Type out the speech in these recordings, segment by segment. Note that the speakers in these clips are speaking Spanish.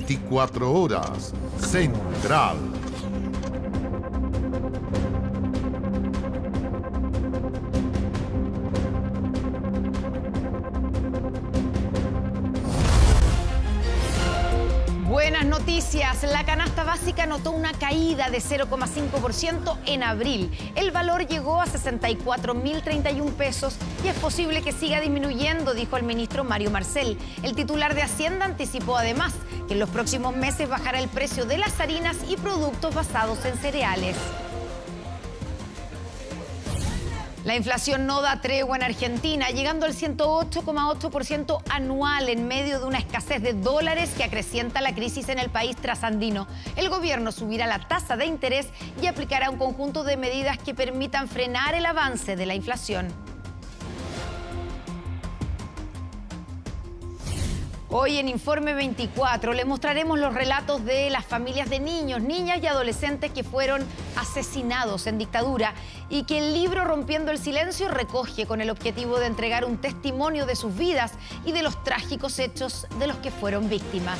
24 horas, Central. Buenas noticias. La canasta básica notó una caída de 0,5% en abril. El valor llegó a 64.031 pesos y es posible que siga disminuyendo, dijo el ministro Mario Marcel. El titular de Hacienda anticipó además que en los próximos meses bajará el precio de las harinas y productos basados en cereales. La inflación no da tregua en Argentina, llegando al 108,8% anual en medio de una escasez de dólares que acrecienta la crisis en el país trasandino. El gobierno subirá la tasa de interés y aplicará un conjunto de medidas que permitan frenar el avance de la inflación. Hoy en Informe 24 le mostraremos los relatos de las familias de niños, niñas y adolescentes que fueron asesinados en dictadura y que el libro Rompiendo el Silencio recoge con el objetivo de entregar un testimonio de sus vidas y de los trágicos hechos de los que fueron víctimas.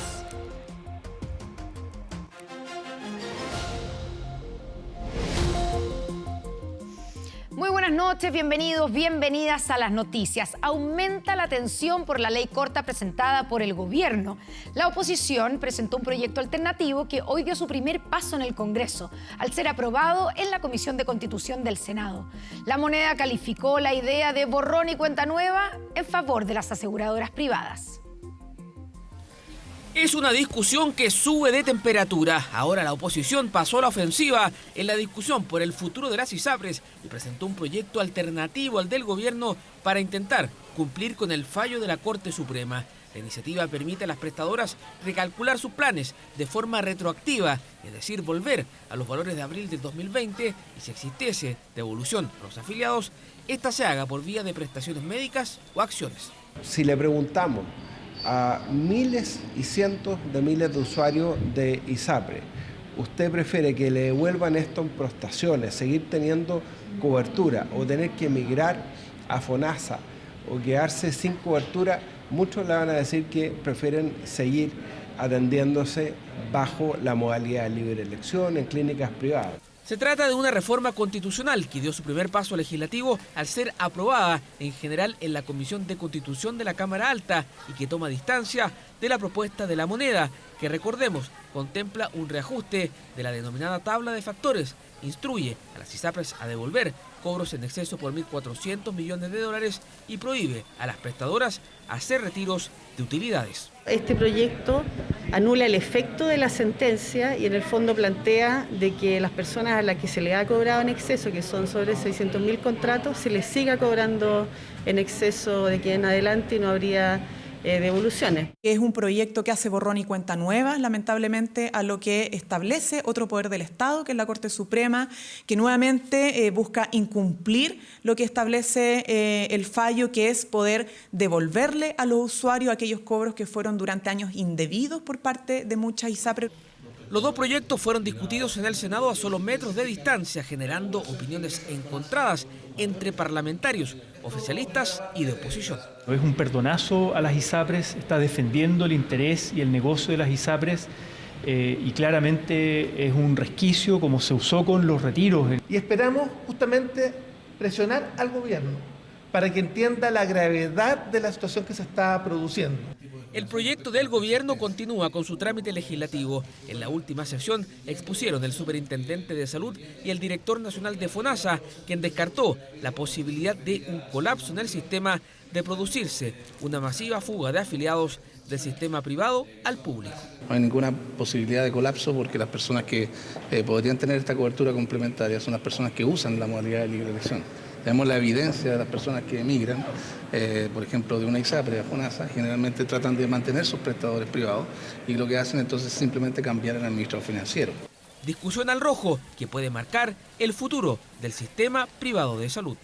Muy buenas noches, bienvenidos, bienvenidas a las noticias. Aumenta la tensión por la ley corta presentada por el gobierno. La oposición presentó un proyecto alternativo que hoy dio su primer paso en el Congreso, al ser aprobado en la Comisión de Constitución del Senado. La Moneda calificó la idea de borrón y cuenta nueva en favor de las aseguradoras privadas. Es una discusión que sube de temperatura. Ahora la oposición pasó a la ofensiva en la discusión por el futuro de las ISAPRES y presentó un proyecto alternativo al del gobierno para intentar cumplir con el fallo de la Corte Suprema. La iniciativa permite a las prestadoras recalcular sus planes de forma retroactiva, es decir, volver a los valores de abril del 2020 y si existiese devolución a los afiliados, esta se haga por vía de prestaciones médicas o acciones. Si le preguntamos a miles y cientos de miles de usuarios de ISAPRE, ¿usted prefiere que le devuelvan esto en prestaciones, seguir teniendo cobertura o tener que emigrar a FONASA o quedarse sin cobertura? Muchos le van a decir que prefieren seguir atendiéndose bajo la modalidad de libre elección en clínicas privadas. Se trata de una reforma constitucional que dio su primer paso legislativo al ser aprobada en general en la Comisión de Constitución de la Cámara Alta y que toma distancia de la propuesta de la Moneda, que recordemos contempla un reajuste de la denominada tabla de factores, instruye a las ISAPRES a devolver cobros en exceso por 1.400 millones de dólares y prohíbe a las prestadoras hacer retiros de utilidades. Este proyecto anula el efecto de la sentencia y en el fondo plantea de que las personas a las que se les ha cobrado en exceso, que son sobre 600.000 contratos, se les siga cobrando en exceso de aquí en adelante y no habría devoluciones. Es un proyecto que hace borrón y cuenta nueva, lamentablemente, a lo que establece otro poder del Estado, que es la Corte Suprema, que nuevamente busca incumplir lo que establece el fallo, que es poder devolverle a los usuarios aquellos cobros que fueron durante años indebidos por parte de muchas ISAPRES. Los dos proyectos fueron discutidos en el Senado a solo metros de distancia, generando opiniones encontradas entre parlamentarios, oficialistas y de oposición. Es un perdonazo a las ISAPRES, está defendiendo el interés y el negocio de las ISAPRES y claramente es un resquicio como se usó con los retiros. Y esperamos justamente presionar al gobierno para que entienda la gravedad de la situación que se está produciendo. El proyecto del gobierno continúa con su trámite legislativo. En la última sesión expusieron el superintendente de salud y el director nacional de FONASA, quien descartó la posibilidad de un colapso en el sistema de producirse una masiva fuga de afiliados del sistema privado al público. No hay ninguna posibilidad de colapso porque las personas que podrían tener esta cobertura complementaria son las personas que usan la modalidad de libre elección. Tenemos la evidencia de las personas que emigran, por ejemplo, de una ISAPRE a FONASA, generalmente tratan de mantener sus prestadores privados y lo que hacen entonces es simplemente cambiar el administrador financiero. Discusión al rojo que puede marcar el futuro del sistema privado de salud.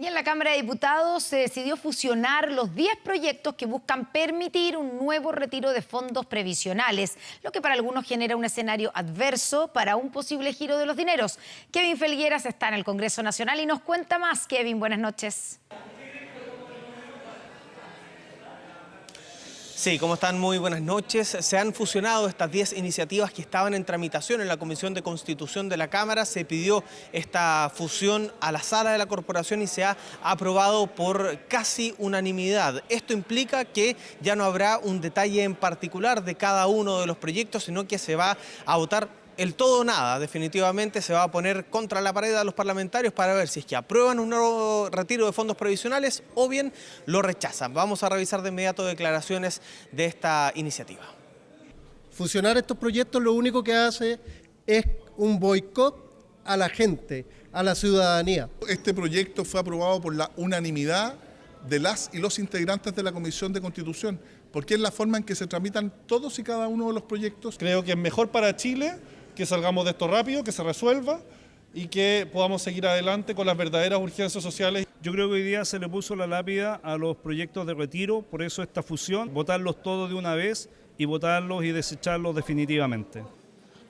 Y en la Cámara de Diputados se decidió fusionar los 10 proyectos que buscan permitir un nuevo retiro de fondos previsionales, lo que para algunos genera un escenario adverso para un posible giro de los dineros. Kevin Felgueras está en el Congreso Nacional y nos cuenta más. Kevin, buenas noches. Sí, ¿cómo están? Muy buenas noches. Se han fusionado estas 10 iniciativas que estaban en tramitación en la Comisión de Constitución de la Cámara. Se pidió esta fusión a la sala de la Corporación y se ha aprobado por casi unanimidad. Esto implica que ya no habrá un detalle en particular de cada uno de los proyectos, sino que se va a votar el todo o nada. Definitivamente se va a poner contra la pared a los parlamentarios para ver si es que aprueban un nuevo retiro de fondos provisionales o bien lo rechazan. Vamos a revisar de inmediato declaraciones de esta iniciativa. Fusionar estos proyectos lo único que hace es un boicot a la gente, a la ciudadanía. Este proyecto fue aprobado por la unanimidad de las y los integrantes de la Comisión de Constitución, porque es la forma en que se tramitan todos y cada uno de los proyectos. Creo que es mejor para Chile que salgamos de esto rápido, que se resuelva y que podamos seguir adelante con las verdaderas urgencias sociales. Yo creo que hoy día se le puso la lápida a los proyectos de retiro, por eso esta fusión, votarlos todos de una vez y votarlos y desecharlos definitivamente.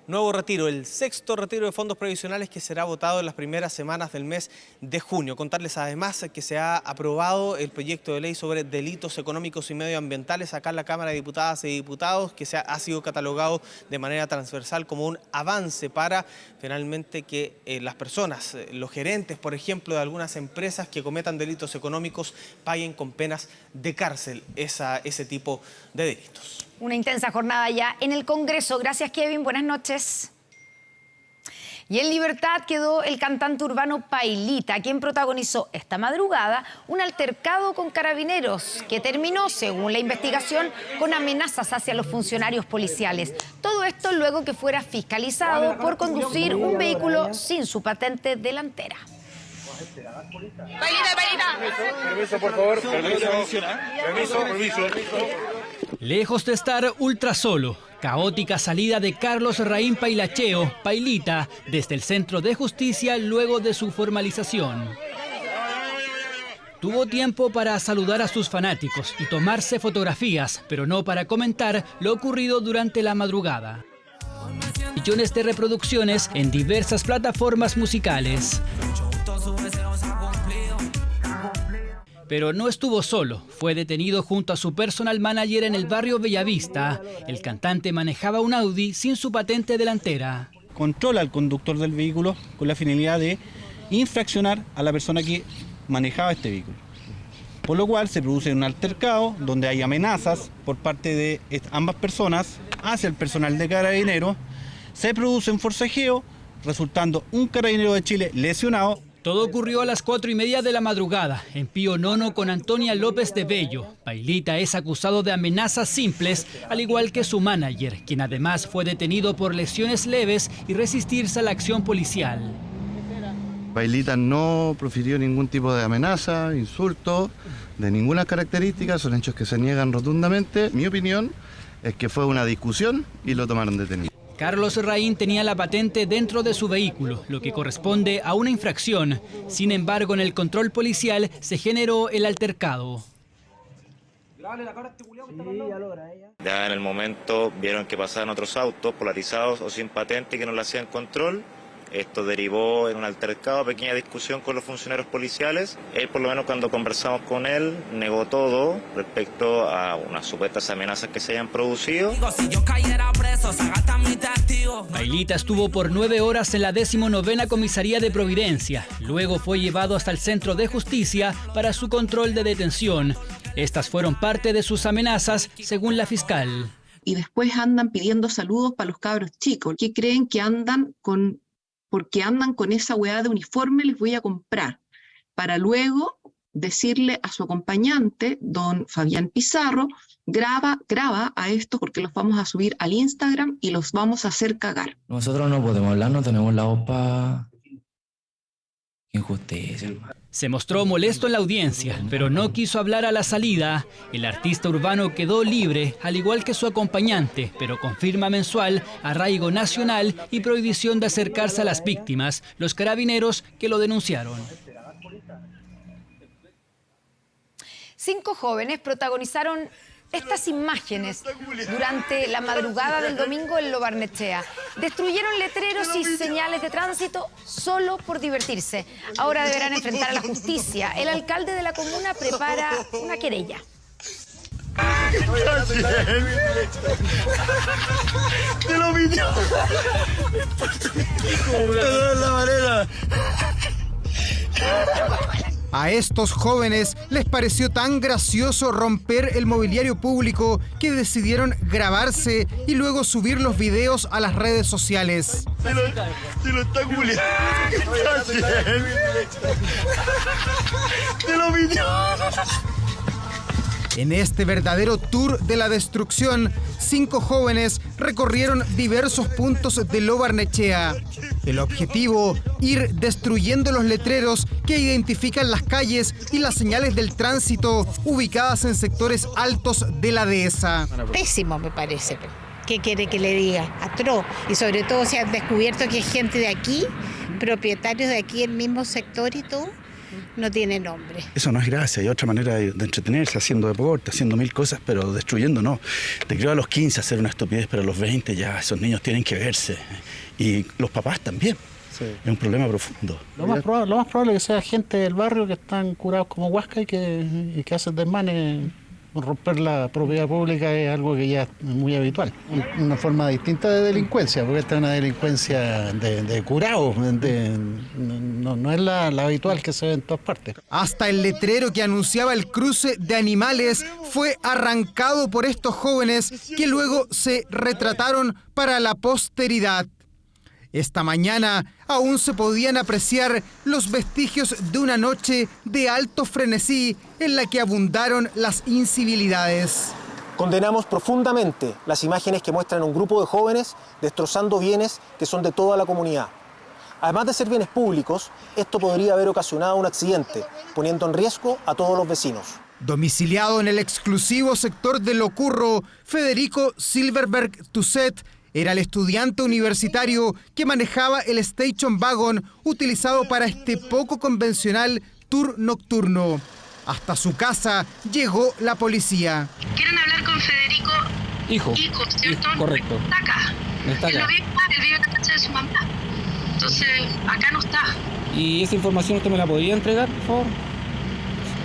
Nuevo retiro, el 6º retiro de fondos previsionales que será votado en las primeras semanas del mes de junio. Contarles además que se ha aprobado el proyecto de ley sobre delitos económicos y medioambientales acá en la Cámara de Diputadas y Diputados, que ha sido catalogado de manera transversal como un avance para finalmente que las personas, los gerentes, por ejemplo, de algunas empresas que cometan delitos económicos paguen con penas de cárcel ese tipo de delitos. Una intensa jornada ya en el Congreso. Gracias, Kevin. Buenas noches. Y en libertad quedó el cantante urbano Pailita, quien protagonizó esta madrugada un altercado con carabineros que terminó, según la investigación, con amenazas hacia los funcionarios policiales. Todo esto luego que fuera fiscalizado por conducir un vehículo sin su patente delantera. Permiso, por favor. Permiso. Lejos de estar ultra solo, caótica salida de Carlos Raín Pailacheo, Pailita, desde el Centro de Justicia luego de su formalización. Tuvo tiempo para saludar a sus fanáticos y tomarse fotografías, pero no para comentar lo ocurrido durante la madrugada. Millones de reproducciones en diversas plataformas musicales. Pero no estuvo solo, fue detenido junto a su personal manager en el barrio Bellavista. El cantante manejaba un Audi sin su patente delantera. Controla al conductor del vehículo con la finalidad de infraccionar a la persona que manejaba este vehículo. Por lo cual se produce un altercado donde hay amenazas por parte de ambas personas hacia el personal de Carabineros. Se produce un forcejeo, resultando un carabinero de Chile lesionado. Todo ocurrió a las 4:30 de la madrugada, en Pío IX con Antonia López de Bello. Pailita es acusado de amenazas simples, al igual que su manager, quien además fue detenido por lesiones leves y resistirse a la acción policial. Pailita no profirió ningún tipo de amenaza, insulto, de ninguna característica, son hechos que se niegan rotundamente. Mi opinión es que fue una discusión y lo tomaron detenido. Carlos Raín tenía la patente dentro de su vehículo, lo que corresponde a una infracción. Sin embargo, en el control policial se generó el altercado. Ya en el momento vieron que pasaban otros autos polarizados o sin patente que no le hacían control. Esto derivó en un altercado, pequeña discusión con los funcionarios policiales. Él, por lo menos cuando conversamos con él, negó todo respecto a unas supuestas amenazas que se hayan producido. Pailita estuvo por 9 horas en la 19ª Comisaría de Providencia. Luego fue llevado hasta el Centro de Justicia para su control de detención. Estas fueron parte de sus amenazas, según la fiscal. Y después andan pidiendo saludos para los cabros chicos, que creen que porque andan con esa hueá de uniforme, les voy a comprar, para luego decirle a su acompañante, don Fabián Pizarro, graba a estos porque los vamos a subir al Instagram y los vamos a hacer cagar. Nosotros no podemos hablar, no tenemos la voz para injusticia. Se mostró molesto en la audiencia, pero no quiso hablar a la salida. El artista urbano quedó libre, al igual que su acompañante, pero con firma mensual, arraigo nacional y prohibición de acercarse a las víctimas, los carabineros que lo denunciaron. 5 jóvenes protagonizaron estas imágenes durante la madrugada del domingo en Lo Barnechea. Destruyeron letreros y señales de tránsito solo por divertirse. Ahora deberán enfrentar a la justicia. El alcalde de la comuna prepara una querella. ¡Te lo pidió! ¡De la manera! A estos jóvenes les pareció tan gracioso romper el mobiliario público que decidieron grabarse y luego subir los videos a las redes sociales. ¡Se lo está culiando! ¡Te lo pidió! En este verdadero tour de la destrucción, 5 jóvenes recorrieron diversos puntos de Lo Barnechea. El objetivo, ir destruyendo los letreros que identifican las calles y las señales del tránsito ubicadas en sectores altos de la dehesa. Pésimo, me parece. ¿Qué quiere que le diga? Atroz. Y sobre todo se han descubierto que gente de aquí, propietarios de aquí, el mismo sector y todo, no tiene nombre. Eso no es gracia, hay otra manera de entretenerse, haciendo deporte, haciendo mil cosas, pero destruyendo no. Te creo a los 15 hacer una estupidez, pero a los 20 ya esos niños tienen que verse. Y los papás también. Sí. Es un problema profundo. Lo más probable es que sea gente del barrio que están curados como Huasca y que hacen desmanes. Romper la propiedad pública es algo que ya es muy habitual. Una forma distinta de delincuencia, porque esta es una delincuencia de curados, no es la habitual que se ve en todas partes. Hasta el letrero que anunciaba el cruce de animales fue arrancado por estos jóvenes que luego se retrataron para la posteridad. Esta mañana aún se podían apreciar los vestigios de una noche de alto frenesí en la que abundaron las incivilidades. Condenamos profundamente las imágenes que muestran a un grupo de jóvenes destrozando bienes que son de toda la comunidad. Además de ser bienes públicos, esto podría haber ocasionado un accidente, poniendo en riesgo a todos los vecinos. Domiciliado en el exclusivo sector de Lo Curro, Federico Silverberg Tusset era el estudiante universitario que manejaba el station wagon utilizado para este poco convencional tour nocturno. Hasta su casa llegó la policía. ¿Quieren hablar con Federico? Hijo, ¿cierto? Correcto. Está acá. Está acá. Él vive en la casa de su mamá. Entonces, acá no está. ¿Y esa información usted me la podría entregar, por favor?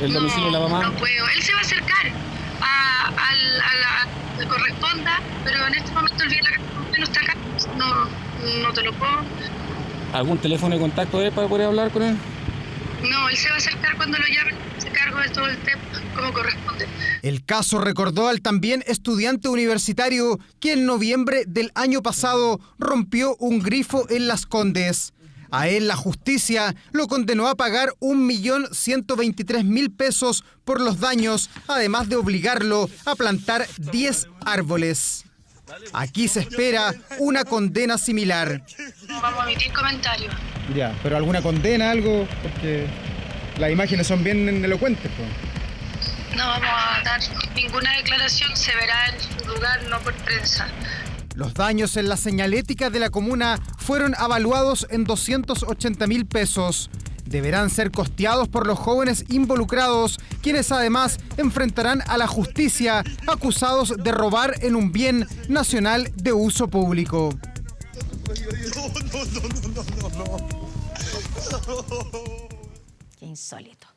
¿El domicilio de la mamá? No puedo. Él se va a acercar a la corresponda, pero en este momento él vive en la casa. No está acá, no te lo puedo. ¿Algún teléfono de contacto de él para poder hablar con él? No, él se va a acercar cuando lo llamen, se cargo de todo el tema, como corresponde. El caso recordó al también estudiante universitario que en noviembre del año pasado rompió un grifo en Las Condes. A él la justicia lo condenó a pagar 1.123.000 pesos por los daños, además de obligarlo a plantar 10 árboles. Aquí se espera una condena similar. Vamos a emitir comentarios. Ya, pero alguna condena, algo, porque las imágenes son bien elocuentes. No vamos a dar ninguna declaración, se verá en su lugar, no por prensa. Los daños en la señalética de la comuna fueron avaluados en 280.000 pesos. Deberán ser costeados por los jóvenes involucrados, quienes además enfrentarán a la justicia acusados de robar en un bien nacional de uso público. Qué insólito.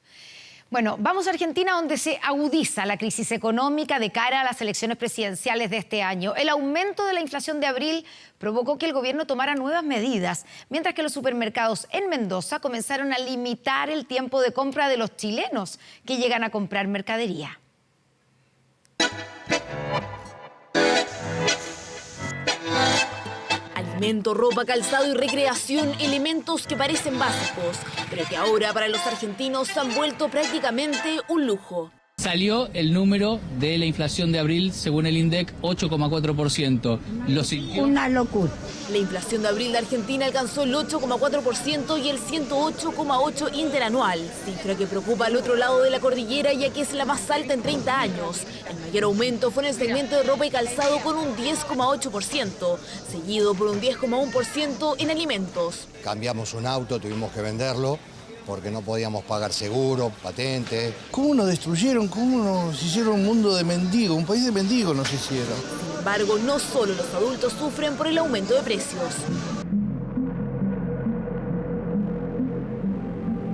Bueno, vamos a Argentina, donde se agudiza la crisis económica de cara a las elecciones presidenciales de este año. El aumento de la inflación de abril provocó que el gobierno tomara nuevas medidas, mientras que los supermercados en Mendoza comenzaron a limitar el tiempo de compra de los chilenos que llegan a comprar mercadería. Alimento, ropa, calzado y recreación, elementos que parecen básicos, pero que ahora para los argentinos han vuelto prácticamente un lujo. Salió el número de la inflación de abril, según el INDEC, 8,4%. Una locura. La inflación de abril de Argentina alcanzó el 8,4% y el 108,8% interanual, cifra que preocupa al otro lado de la cordillera, ya que es la más alta en 30 años. El mayor aumento fue en el segmento de ropa y calzado, con un 10,8%, seguido por un 10,1% en alimentos. Cambiamos un auto, tuvimos que venderlo, porque no podíamos pagar seguro, patente. ¿Cómo nos destruyeron? ¿Cómo nos hicieron un mundo de mendigos? Un país de mendigos nos hicieron. Sin embargo, no solo los adultos sufren por el aumento de precios.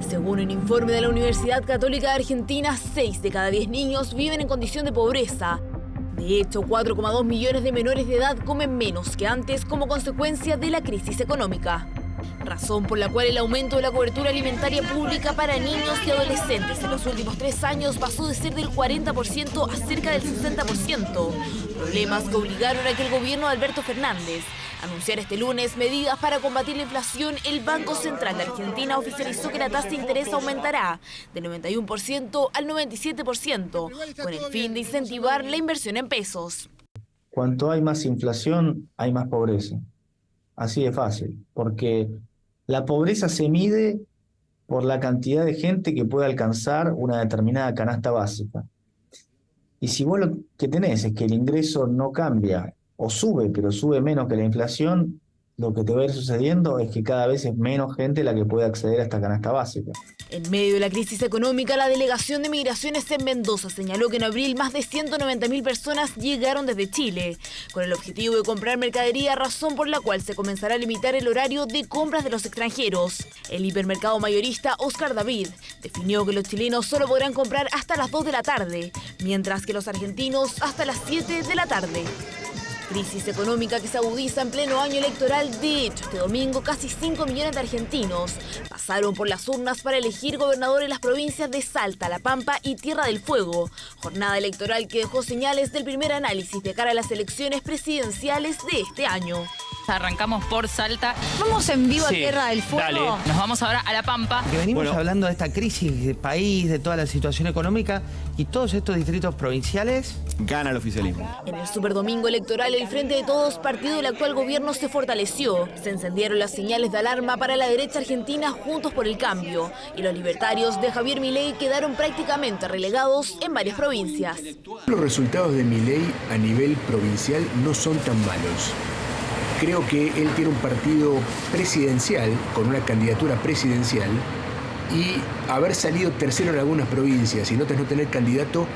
Según un informe de la Universidad Católica de Argentina, 6 de cada 10 niños viven en condición de pobreza. De hecho, 4,2 millones de menores de edad comen menos que antes como consecuencia de la crisis económica. Razón por la cual el aumento de la cobertura alimentaria pública para niños y adolescentes en los últimos 3 años pasó de ser del 40% a cerca del 60%. Problemas que obligaron a que el gobierno de Alberto Fernández anunciara este lunes medidas para combatir la inflación. El Banco Central de Argentina oficializó que la tasa de interés aumentará del 91% al 97%, con el fin de incentivar la inversión en pesos. Cuanto hay más inflación, hay más pobreza. Así de fácil, porque la pobreza se mide por la cantidad de gente que puede alcanzar una determinada canasta básica. Y si vos lo que tenés es que el ingreso no cambia o sube, pero sube menos que la inflación, lo que te va a ir sucediendo es que cada vez es menos gente la que puede acceder a esta canasta básica. En medio de la crisis económica, la Delegación de Migraciones en Mendoza señaló que en abril más de 190.000 personas llegaron desde Chile, con el objetivo de comprar mercadería, razón por la cual se comenzará a limitar el horario de compras de los extranjeros. El hipermercado mayorista Oscar David definió que los chilenos solo podrán comprar hasta las 2 de la tarde, mientras que los argentinos hasta las 7 de la tarde. Crisis económica que se agudiza en pleno año electoral. De hecho, este domingo casi 5 millones de argentinos pasaron por las urnas para elegir gobernador en las provincias de Salta, La Pampa y Tierra del Fuego. Jornada electoral que dejó señales del primer análisis de cara a las elecciones presidenciales de este año. Arrancamos por Salta. Vamos en vivo Sí, a Tierra del Fuego. Dale, nos vamos ahora a La Pampa. Que venimos hablando de esta crisis del país, de toda la situación económica y todos estos distritos provinciales. Gana el oficialismo. En el superdomingo electoral, el Frente de Todos, partido del actual gobierno, se fortaleció. Se encendieron las señales de alarma para la derecha argentina Juntos por el Cambio. Y los libertarios de Javier Milei quedaron prácticamente relegados en varias provincias. Los resultados de Milei a nivel provincial no son tan malos. Creo que él tiene un partido presidencial, con una candidatura presidencial, y haber salido tercero en algunas provincias y no tener candidato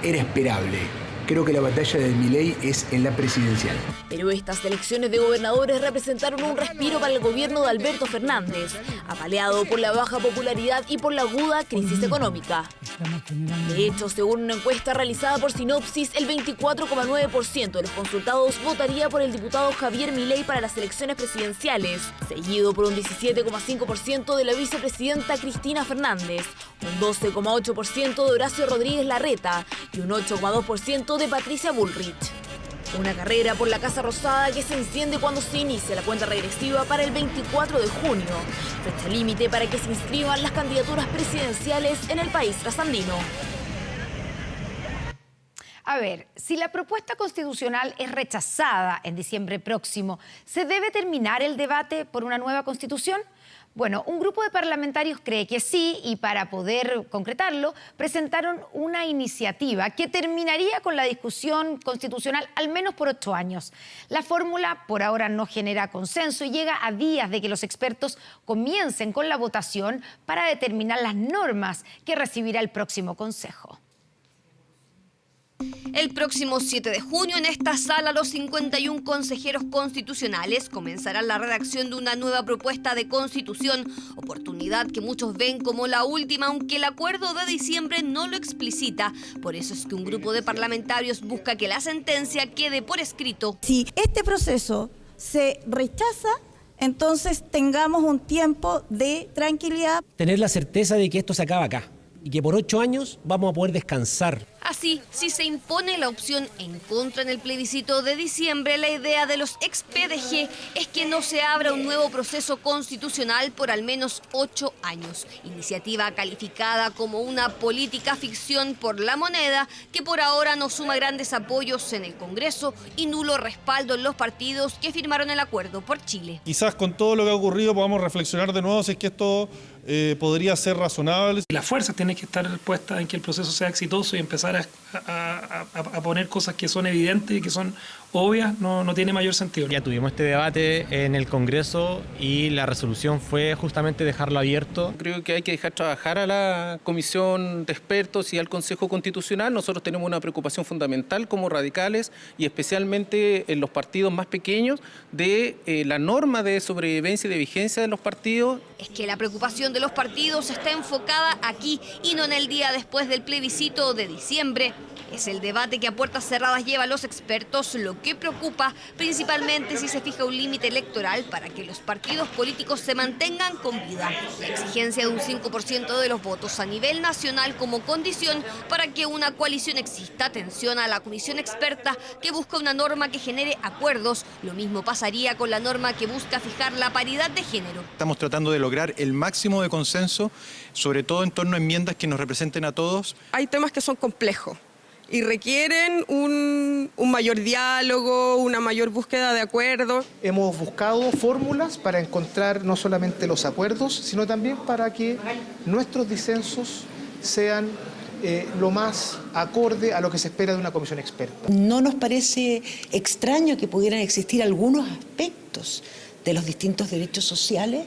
era esperable. Creo que la batalla de Milei es en la presidencial. Pero estas elecciones de gobernadores representaron un respiro para el gobierno de Alberto Fernández, apaleado por la baja popularidad y por la aguda crisis económica. De hecho, según una encuesta realizada por Sinopsis, el 24,9% de los consultados votaría por el diputado Javier Milei para las elecciones presidenciales, seguido por un 17,5% de la vicepresidenta Cristina Fernández, un 12,8% de Horacio Rodríguez Larreta y un 8,2% de Patricia Bullrich. Una carrera por la Casa Rosada que se enciende cuando se inicia la cuenta regresiva para el 24 de junio, fecha límite para que se inscriban las candidaturas presidenciales en el país trasandino. A ver, si la propuesta constitucional es rechazada en diciembre próximo, ¿se debe terminar el debate por una nueva constitución? Bueno, un grupo de parlamentarios cree que sí y para poder concretarlo presentaron una iniciativa que terminaría con la discusión constitucional al menos por 8 años. La fórmula por ahora no genera consenso y llega a días de que los expertos comiencen con la votación para determinar las normas que recibirá el próximo Consejo. El próximo 7 de junio en esta sala los 51 consejeros constitucionales comenzarán la redacción de una nueva propuesta de constitución, oportunidad que muchos ven como la última, aunque el acuerdo de diciembre no lo explicita. Por eso es que un grupo de parlamentarios busca que la sentencia quede por escrito. Si este proceso se rechaza, entonces tengamos un tiempo de tranquilidad. Tener la certeza de que esto se acaba acá y que por 8 años vamos a poder descansar. Así, si se impone la opción en contra en el plebiscito de diciembre, la idea de los ex-PDG es que no se abra un nuevo proceso constitucional por al menos 8 años. Iniciativa calificada como una política ficción por la moneda que por ahora no suma grandes apoyos en el Congreso y nulo respaldo en los partidos que firmaron el acuerdo por Chile. Quizás con todo lo que ha ocurrido podamos reflexionar de nuevo si es que esto podría ser razonable. Las fuerzas tienen que estar puestas en que el proceso sea exitoso y empezar a poner cosas que son evidentes y que son obvias, no tiene mayor sentido. Ya tuvimos este debate en el Congreso y la resolución fue justamente dejarlo abierto. Creo que hay que dejar trabajar a la Comisión de Expertos y al Consejo Constitucional. Nosotros tenemos una preocupación fundamental como radicales y especialmente en los partidos más pequeños de la norma de sobrevivencia y de vigencia de los partidos. Es que la preocupación de los partidos está enfocada aquí y no en el día después del plebiscito de diciembre. Es el debate que a puertas cerradas lleva a los expertos, lo que preocupa principalmente si se fija un límite electoral para que los partidos políticos se mantengan con vida. La exigencia de un 5% de los votos a nivel nacional como condición para que una coalición exista tensiona a la comisión experta que busca una norma que genere acuerdos. Lo mismo pasaría con la norma que busca fijar la paridad de género. Estamos tratando de lograr el máximo de consenso, sobre todo en torno a enmiendas que nos representen a todos. Hay temas que son complejos y requieren un mayor diálogo, una mayor búsqueda de acuerdos. Hemos buscado fórmulas para encontrar no solamente los acuerdos, sino también para que nuestros disensos sean lo más acorde a lo que se espera de una comisión experta. No nos parece extraño que pudieran existir algunos aspectos de los distintos derechos sociales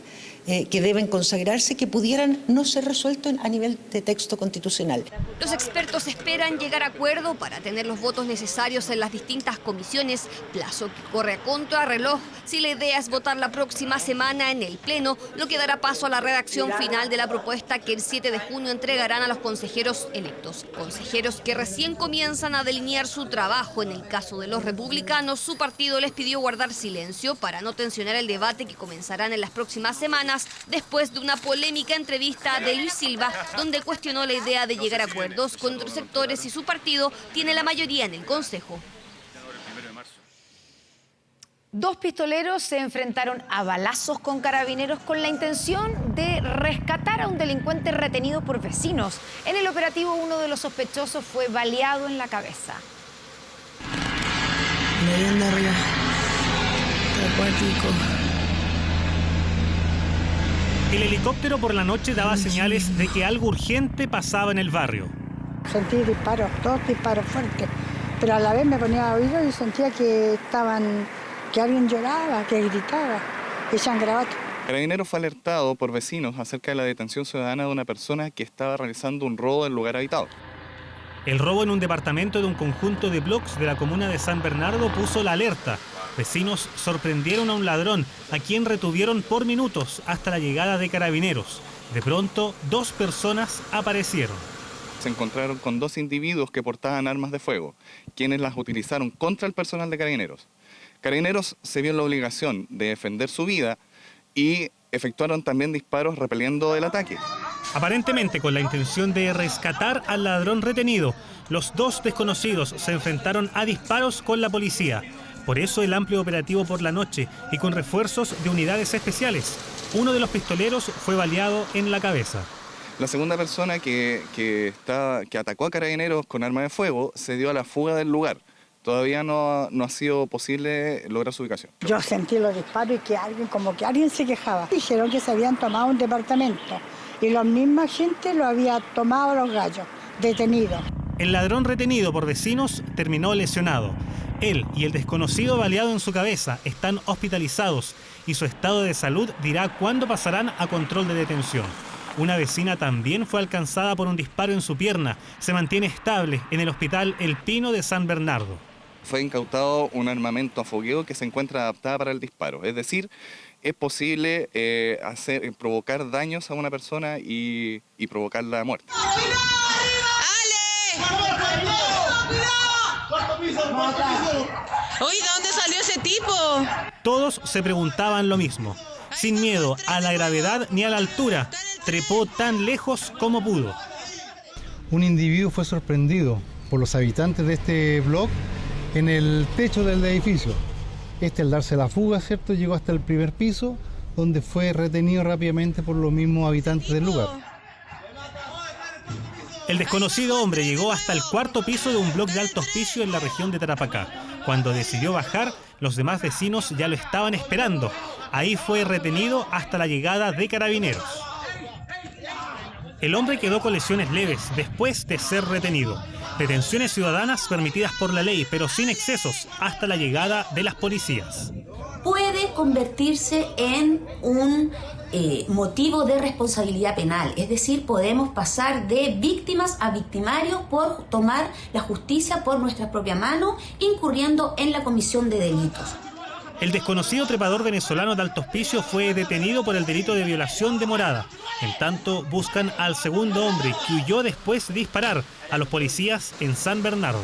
que deben consagrarse, que pudieran no ser resueltos a nivel de texto constitucional. Los expertos esperan llegar a acuerdo para tener los votos necesarios en las distintas comisiones, plazo que corre a contrarreloj si la idea es votar la próxima semana en el Pleno, lo que dará paso a la redacción final de la propuesta que el 7 de junio entregarán a los consejeros electos. Consejeros que recién comienzan a delinear su trabajo. En el caso de los republicanos, su partido les pidió guardar silencio para no tensionar el debate que comenzarán en las próximas semanas, después de una polémica entrevista de Luis Silva, donde cuestionó la idea de llegar a acuerdos con otros sectores y su partido tiene la mayoría en el Consejo. Dos pistoleros se enfrentaron a balazos con carabineros con la intención de rescatar a un delincuente retenido por vecinos. En el operativo, uno de los sospechosos fue baleado en la cabeza. Leyenda arriba. Acuático. El helicóptero por la noche daba señales de que algo urgente pasaba en el barrio. Sentí disparos, dos disparos fuertes, pero a la vez me ponía a oído y sentía que alguien lloraba, que gritaba, que sangraba. Carabineros fue alertado por vecinos acerca de la detención ciudadana de una persona que estaba realizando un robo en lugar habitado. El robo en un departamento de un conjunto de bloques de la comuna de San Bernardo puso la alerta. Vecinos sorprendieron a un ladrón, a quien retuvieron por minutos hasta la llegada de carabineros. De pronto, dos personas aparecieron. Se encontraron con dos individuos que portaban armas de fuego, quienes las utilizaron contra el personal de Carabineros. Carabineros se vio en la obligación de defender su vida y efectuaron también disparos repeliendo el ataque. Aparentemente con la intención de rescatar al ladrón retenido, los dos desconocidos se enfrentaron a disparos con la policía. Por eso el amplio operativo por la noche y con refuerzos de unidades especiales. Uno de los pistoleros fue baleado en la cabeza. La segunda persona que atacó a Carabineros con arma de fuego se dio a la fuga del lugar. Todavía no ha sido posible lograr su ubicación. Yo sentí los disparos y que alguien se quejaba. Dijeron que se habían tomado un departamento y la misma gente lo había tomado los gallos, detenido. El ladrón retenido por vecinos terminó lesionado. Él y el desconocido baleado en su cabeza están hospitalizados y su estado de salud dirá cuándo pasarán a control de detención. Una vecina también fue alcanzada por un disparo en su pierna. Se mantiene estable en el hospital El Pino de San Bernardo. Fue incautado un armamento a fogueo que se encuentra adaptada para el disparo. Es decir, es posible provocar daños a una persona y provocar la muerte. Oye, ¿de dónde salió ese tipo? Todos se preguntaban lo mismo. Sin miedo a la gravedad ni a la altura, trepó tan lejos como pudo. Un individuo fue sorprendido por los habitantes de este bloque en el techo del edificio. Al darse la fuga, ¿cierto?, llegó hasta el primer piso, donde fue retenido rápidamente por los mismos habitantes del lugar. El desconocido hombre llegó hasta el cuarto piso de un bloque de alto hospicio en la región de Tarapacá. Cuando decidió bajar, los demás vecinos ya lo estaban esperando. Ahí fue retenido hasta la llegada de Carabineros. El hombre quedó con lesiones leves después de ser retenido. Detenciones ciudadanas permitidas por la ley, pero sin excesos, hasta la llegada de las policías. Puede convertirse en un motivo de responsabilidad penal, es decir, podemos pasar de víctimas a victimarios por tomar la justicia por nuestra propia mano, incurriendo en la comisión de delitos. El desconocido trepador venezolano de Alto Hospicio fue detenido por el delito de violación de morada. En tanto, buscan al segundo hombre que huyó después de disparar a los policías en San Bernardo.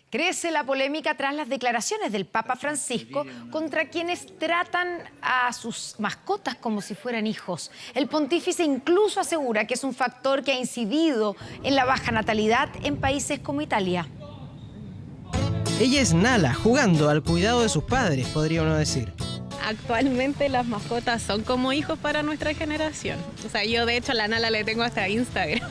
Crece la polémica tras las declaraciones del Papa Francisco contra quienes tratan a sus mascotas como si fueran hijos. El pontífice incluso asegura que es un factor que ha incidido en la baja natalidad en países como Italia. Ella es Nala, jugando al cuidado de sus padres, podría uno decir. Actualmente las mascotas son como hijos para nuestra generación. O sea, yo de hecho a la Nala le tengo hasta Instagram.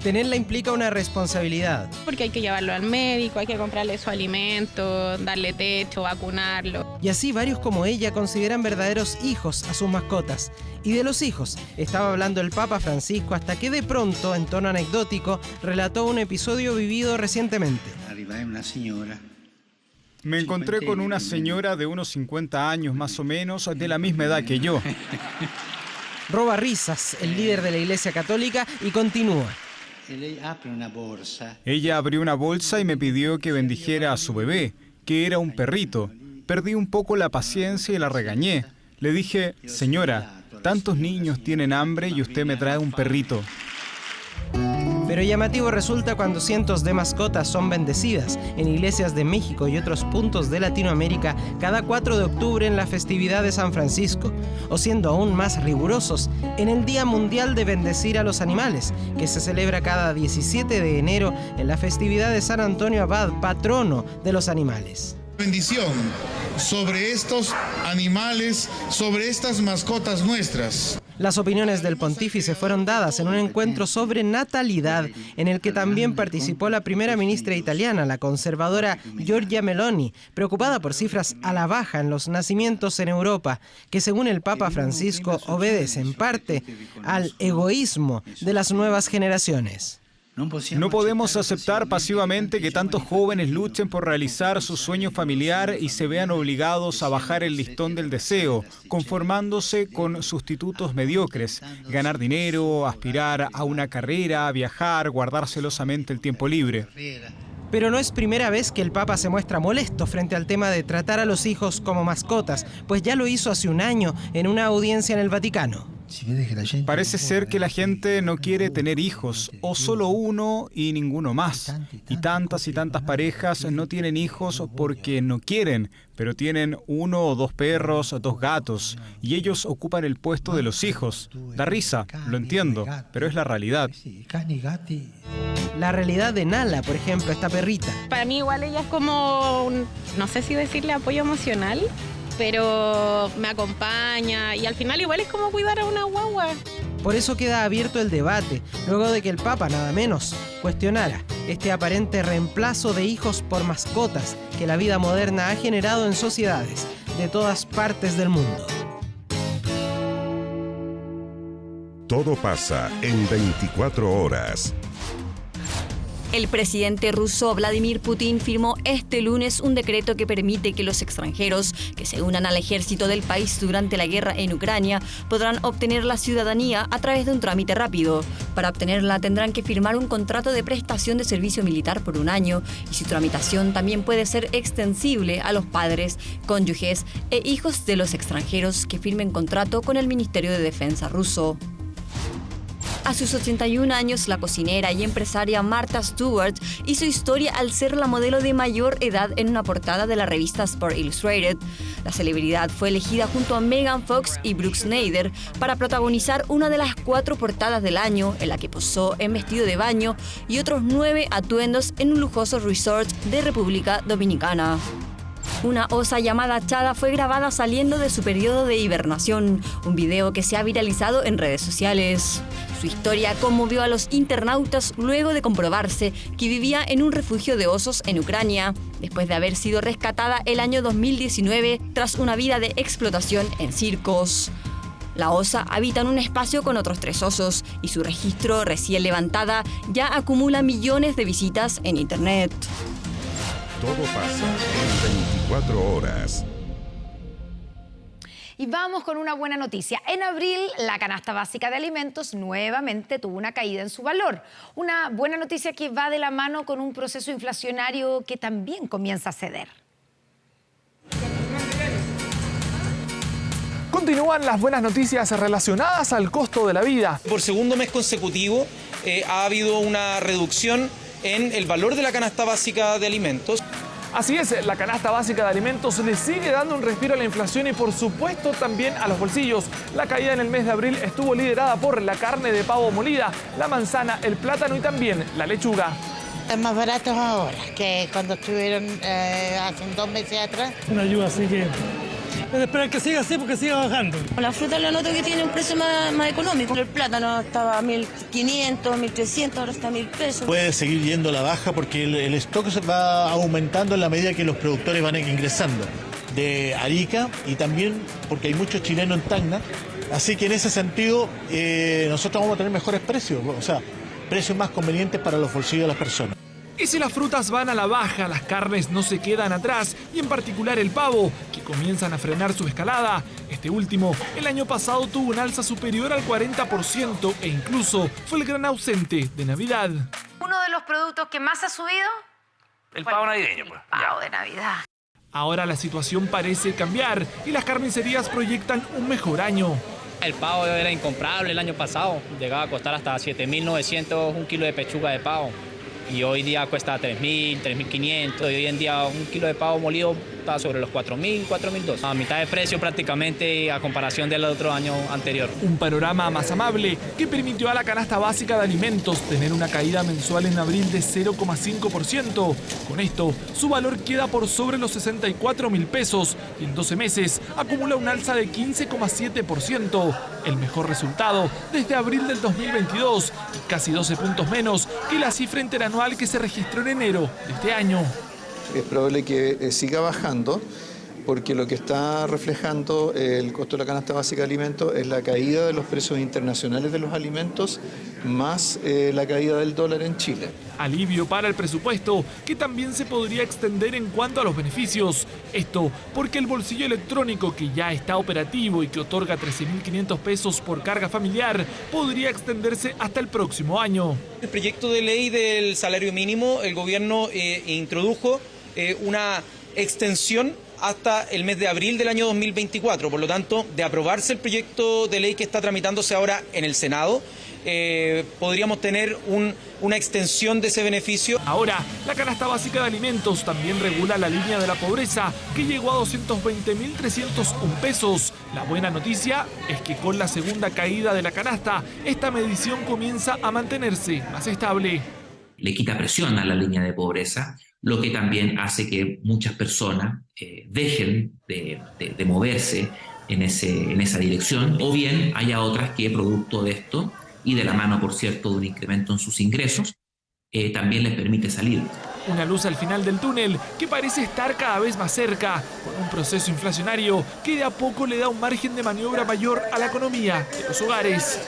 Tenerla implica una responsabilidad. Porque hay que llevarlo al médico, hay que comprarle su alimento, darle techo, vacunarlo. Y así varios como ella consideran verdaderos hijos a sus mascotas. Y de los hijos estaba hablando el Papa Francisco hasta que de pronto, en tono anecdótico, relató un episodio vivido recientemente. Me encontré con una señora de unos 50 años más o menos, de la misma edad que yo. Roba risas, el líder de la Iglesia Católica, y continúa. Ella abrió una bolsa y me pidió que bendijera a su bebé, que era un perrito. Perdí un poco la paciencia y la regañé. Le dije, señora, tantos niños tienen hambre y usted me trae un perrito. Pero llamativo resulta cuando cientos de mascotas son bendecidas en iglesias de México y otros puntos de Latinoamérica cada 4 de octubre en la festividad de San Francisco, o siendo aún más rigurosos, en el Día Mundial de Bendecir a los Animales, que se celebra cada 17 de enero en la festividad de San Antonio Abad, patrono de los animales. Bendición sobre estos animales, sobre estas mascotas nuestras. Las opiniones del pontífice fueron dadas en un encuentro sobre natalidad en el que también participó la primera ministra italiana, la conservadora Giorgia Meloni, preocupada por cifras a la baja en los nacimientos en Europa, que según el Papa Francisco obedece en parte al egoísmo de las nuevas generaciones. No podemos aceptar pasivamente que tantos jóvenes luchen por realizar su sueño familiar y se vean obligados a bajar el listón del deseo, conformándose con sustitutos mediocres, ganar dinero, aspirar a una carrera, viajar, guardar celosamente el tiempo libre. Pero no es primera vez que el Papa se muestra molesto frente al tema de tratar a los hijos como mascotas, pues ya lo hizo hace un año en una audiencia en el Vaticano. Parece ser que la gente no quiere tener hijos, o solo uno y ninguno más. Y tantas parejas no tienen hijos porque no quieren, pero tienen 1 o 2 perros o 2 gatos, y ellos ocupan el puesto de los hijos. Da risa, lo entiendo, pero es la realidad. La realidad de Nala, por ejemplo, esta perrita. Para mí igual ella es como, no sé si decirle apoyo emocional, pero me acompaña y al final igual es como cuidar a una guagua. Por eso queda abierto el debate, luego de que el Papa, nada menos, cuestionara este aparente reemplazo de hijos por mascotas que la vida moderna ha generado en sociedades de todas partes del mundo. Todo pasa en 24 horas. El presidente ruso Vladimir Putin firmó este lunes un decreto que permite que los extranjeros que se unan al ejército del país durante la guerra en Ucrania podrán obtener la ciudadanía a través de un trámite rápido. Para obtenerla tendrán que firmar un contrato de prestación de servicio militar por 1 año y su tramitación también puede ser extensible a los padres, cónyuges e hijos de los extranjeros que firmen contrato con el Ministerio de Defensa ruso. A sus 81 años, la cocinera y empresaria Martha Stewart hizo historia al ser la modelo de mayor edad en una portada de la revista Sport Illustrated. La celebridad fue elegida junto a Megan Fox y Brooke Snyder para protagonizar una de las 4 portadas del año, en la que posó en vestido de baño y otros 9 atuendos en un lujoso resort de República Dominicana. Una osa llamada Chada fue grabada saliendo de su periodo de hibernación, un video que se ha viralizado en redes sociales. Su historia conmovió a los internautas luego de comprobarse que vivía en un refugio de osos en Ucrania, después de haber sido rescatada el año 2019 tras una vida de explotación en circos. La osa habita en un espacio con otros 3 osos y su registro recién levantada ya acumula millones de visitas en internet. Todo pasa en 24 horas. Y vamos con una buena noticia. En abril, la canasta básica de alimentos nuevamente tuvo una caída en su valor. Una buena noticia que va de la mano con un proceso inflacionario que también comienza a ceder. Continúan las buenas noticias relacionadas al costo de la vida. Por segundo mes consecutivo ha habido una reducción en el valor de la canasta básica de alimentos. Así es, la canasta básica de alimentos le sigue dando un respiro a la inflación y por supuesto también a los bolsillos. La caída en el mes de abril estuvo liderada por la carne de pavo molida, la manzana, el plátano y también la lechuga. Están más baratos ahora que cuando estuvieron hace 2 meses atrás. Una ayuda, así que esperar que siga así porque siga bajando. La fruta lo noto que tiene un precio más económico. El plátano estaba a 1.500, 1.300, ahora está a 1.000 pesos. Puede seguir yendo a la baja porque el stock se va aumentando en la medida que los productores van ingresando de Arica y también porque hay muchos chilenos en Tacna. Así que en ese sentido nosotros vamos a tener mejores precios, o sea, precios más convenientes para los bolsillos de las personas. Y si las frutas van a la baja, las carnes no se quedan atrás, y en particular el pavo, que comienzan a frenar su escalada. Este último, el año pasado tuvo un alza superior al 40% e incluso fue el gran ausente de Navidad. Uno de los productos que más ha subido, el pavo navideño, pues. pavo de Navidad. Ahora la situación parece cambiar y las carnicerías proyectan un mejor año. El pavo era incomparable el año pasado, llegaba a costar hasta 7.900 un kilo de pechuga de pavo. Y hoy día cuesta 3.000, 3.500, y hoy en día un kilo de pavo molido está sobre los 4.000, 4.200. A mitad de precio prácticamente a comparación del otro año anterior. Un panorama más amable que permitió a la canasta básica de alimentos tener una caída mensual en abril de 0,5%. Con esto, su valor queda por sobre los 64.000 pesos y en 12 meses acumula un alza de 15,7%. El mejor resultado desde abril del 2022 y casi 12 puntos menos que la cifra interanual que se registró en enero de este año. Es probable que siga bajando porque lo que está reflejando el costo de la canasta básica de alimentos es la caída de los precios internacionales de los alimentos más la caída del dólar en Chile. Alivio para el presupuesto que también se podría extender en cuanto a los beneficios. Esto porque el bolsillo electrónico que ya está operativo y que otorga 13.500 pesos por carga familiar podría extenderse hasta el próximo año. El proyecto de ley del salario mínimo, el gobierno introdujo una extensión hasta el mes de abril del año 2024. Por lo tanto, de aprobarse el proyecto de ley que está tramitándose ahora en el Senado, podríamos tener una extensión de ese beneficio. Ahora, la canasta básica de alimentos también regula la línea de la pobreza, que llegó a 220.301 pesos. La buena noticia es que con la segunda caída de la canasta, esta medición comienza a mantenerse más estable. Le quita presión a la línea de pobreza, lo que también hace que muchas personas dejen de moverse en esa dirección, o bien haya otras que producto de esto y de la mano, por cierto, de un incremento en sus ingresos, también les permite salir. Una luz al final del túnel que parece estar cada vez más cerca, con un proceso inflacionario que de a poco le da un margen de maniobra mayor a la economía de los hogares.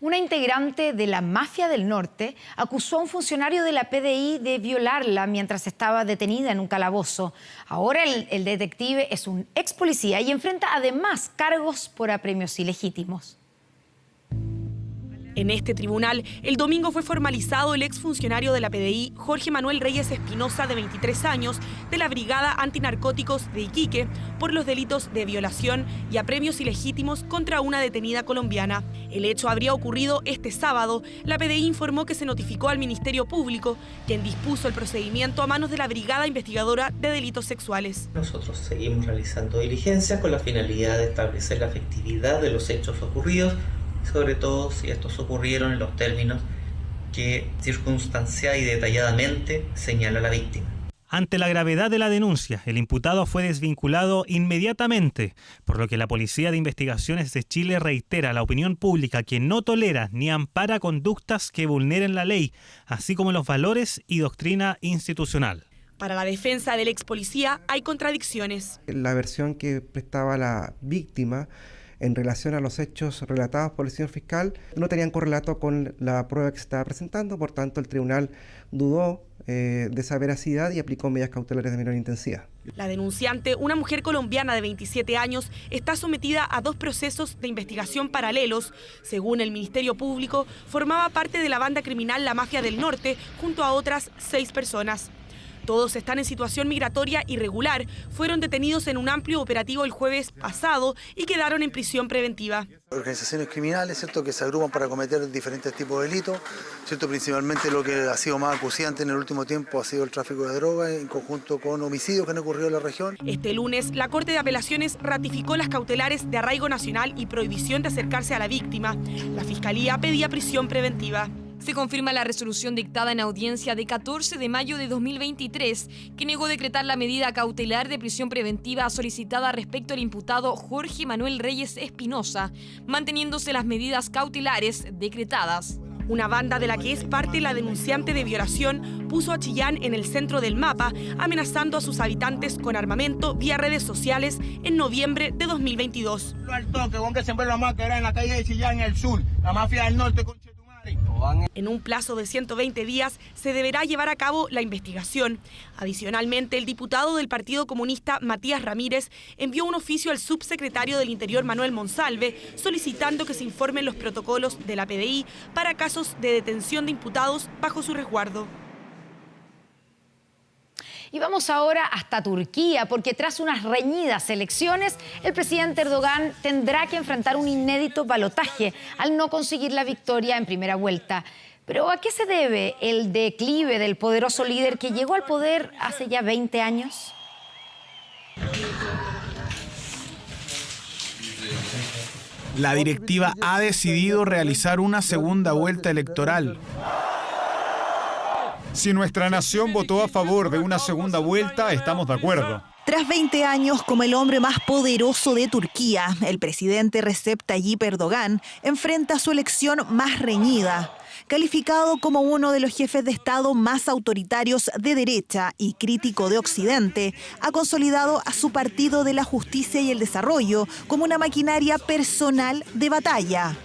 Una integrante de la Mafia del Norte acusó a un funcionario de la PDI de violarla mientras estaba detenida en un calabozo. Ahora el detective es un ex policía y enfrenta además cargos por apremios ilegítimos. En este tribunal, el domingo fue formalizado el exfuncionario de la PDI, Jorge Manuel Reyes Espinosa, de 23 años, de la Brigada Antinarcóticos de Iquique, por los delitos de violación y apremios ilegítimos contra una detenida colombiana. El hecho habría ocurrido este sábado. La PDI informó que se notificó al Ministerio Público, quien dispuso el procedimiento a manos de la Brigada Investigadora de Delitos Sexuales. Nosotros seguimos realizando diligencias con la finalidad de establecer la efectividad de los hechos ocurridos, sobre todo si estos ocurrieron en los términos que circunstanciada y detalladamente señala la víctima. Ante la gravedad de la denuncia, el imputado fue desvinculado inmediatamente, por lo que la Policía de Investigaciones de Chile reitera a la opinión pública que no tolera ni ampara conductas que vulneren la ley, así como los valores y doctrina institucional. Para la defensa del ex policía hay contradicciones. La versión que prestaba la víctima en relación a los hechos relatados por el señor fiscal no tenían correlato con la prueba que se estaba presentando, por tanto el tribunal dudó de esa veracidad y aplicó medidas cautelares de menor intensidad. La denunciante, una mujer colombiana de 27 años, está sometida a 2 procesos de investigación paralelos. Según el Ministerio Público, formaba parte de la banda criminal La Mafia del Norte junto a otras 6 personas. Todos están en situación migratoria irregular, fueron detenidos en un amplio operativo el jueves pasado y quedaron en prisión preventiva. Organizaciones criminales, ¿cierto?, que se agrupan para cometer diferentes tipos de delitos, ¿cierto? Principalmente lo que ha sido más acuciante en el último tiempo ha sido el tráfico de drogas en conjunto con homicidios que han ocurrido en la región. Este lunes, la Corte de Apelaciones ratificó las cautelares de arraigo nacional y prohibición de acercarse a la víctima. La Fiscalía pedía prisión preventiva. Se confirma la resolución dictada en audiencia de 14 de mayo de 2023, que negó decretar la medida cautelar de prisión preventiva solicitada respecto al imputado Jorge Manuel Reyes Espinosa, manteniéndose las medidas cautelares decretadas. Una banda de la que es parte la denunciante de violación puso a Chillán en el centro del mapa, amenazando a sus habitantes con armamento vía redes sociales en noviembre de 2022. Al toque, que siempre la más que era en la calle de Chillán, en el sur, la mafia del norte con... En un plazo de 120 días se deberá llevar a cabo la investigación. Adicionalmente, el diputado del Partido Comunista, Matías Ramírez, envió un oficio al subsecretario del Interior, Manuel Monsalve, solicitando que se informen los protocolos de la PDI para casos de detención de imputados bajo su resguardo. Y vamos ahora hasta Turquía, porque tras unas reñidas elecciones, el presidente Erdogan tendrá que enfrentar un inédito balotaje al no conseguir la victoria en primera vuelta. Pero ¿a qué se debe el declive del poderoso líder que llegó al poder hace ya 20 años? La directiva ha decidido realizar una segunda vuelta electoral. Si nuestra nación votó a favor de una segunda vuelta, estamos de acuerdo. Tras 20 años como el hombre más poderoso de Turquía, el presidente Recep Tayyip Erdogan enfrenta su elección más reñida. Calificado como uno de los jefes de Estado más autoritarios de derecha y crítico de Occidente, ha consolidado a su Partido de la Justicia y el Desarrollo como una maquinaria personal de batalla.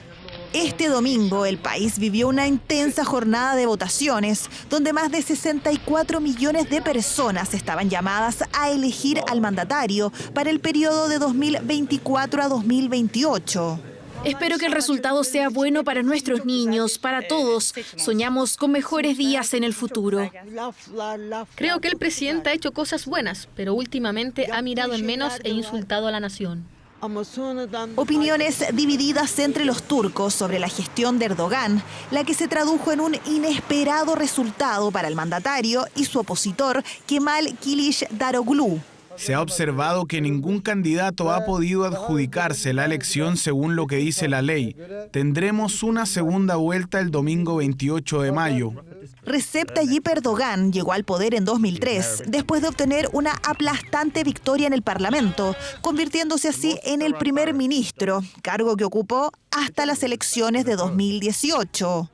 Este domingo, el país vivió una intensa jornada de votaciones, donde más de 64 millones de personas estaban llamadas a elegir al mandatario para el periodo de 2024 a 2028. Espero que el resultado sea bueno para nuestros niños, para todos. Soñamos con mejores días en el futuro. Creo que el presidente ha hecho cosas buenas, pero últimamente ha mirado en menos e insultado a la nación. Opiniones divididas entre los turcos sobre la gestión de Erdogan, la que se tradujo en un inesperado resultado para el mandatario y su opositor Kemal Kılıçdaroğlu. Se ha observado que ningún candidato ha podido adjudicarse la elección según lo que dice la ley. Tendremos una segunda vuelta el domingo 28 de mayo. Recep Tayyip Erdogan llegó al poder en 2003, después de obtener una aplastante victoria en el Parlamento, convirtiéndose así en el primer ministro, cargo que ocupó hasta las elecciones de 2018.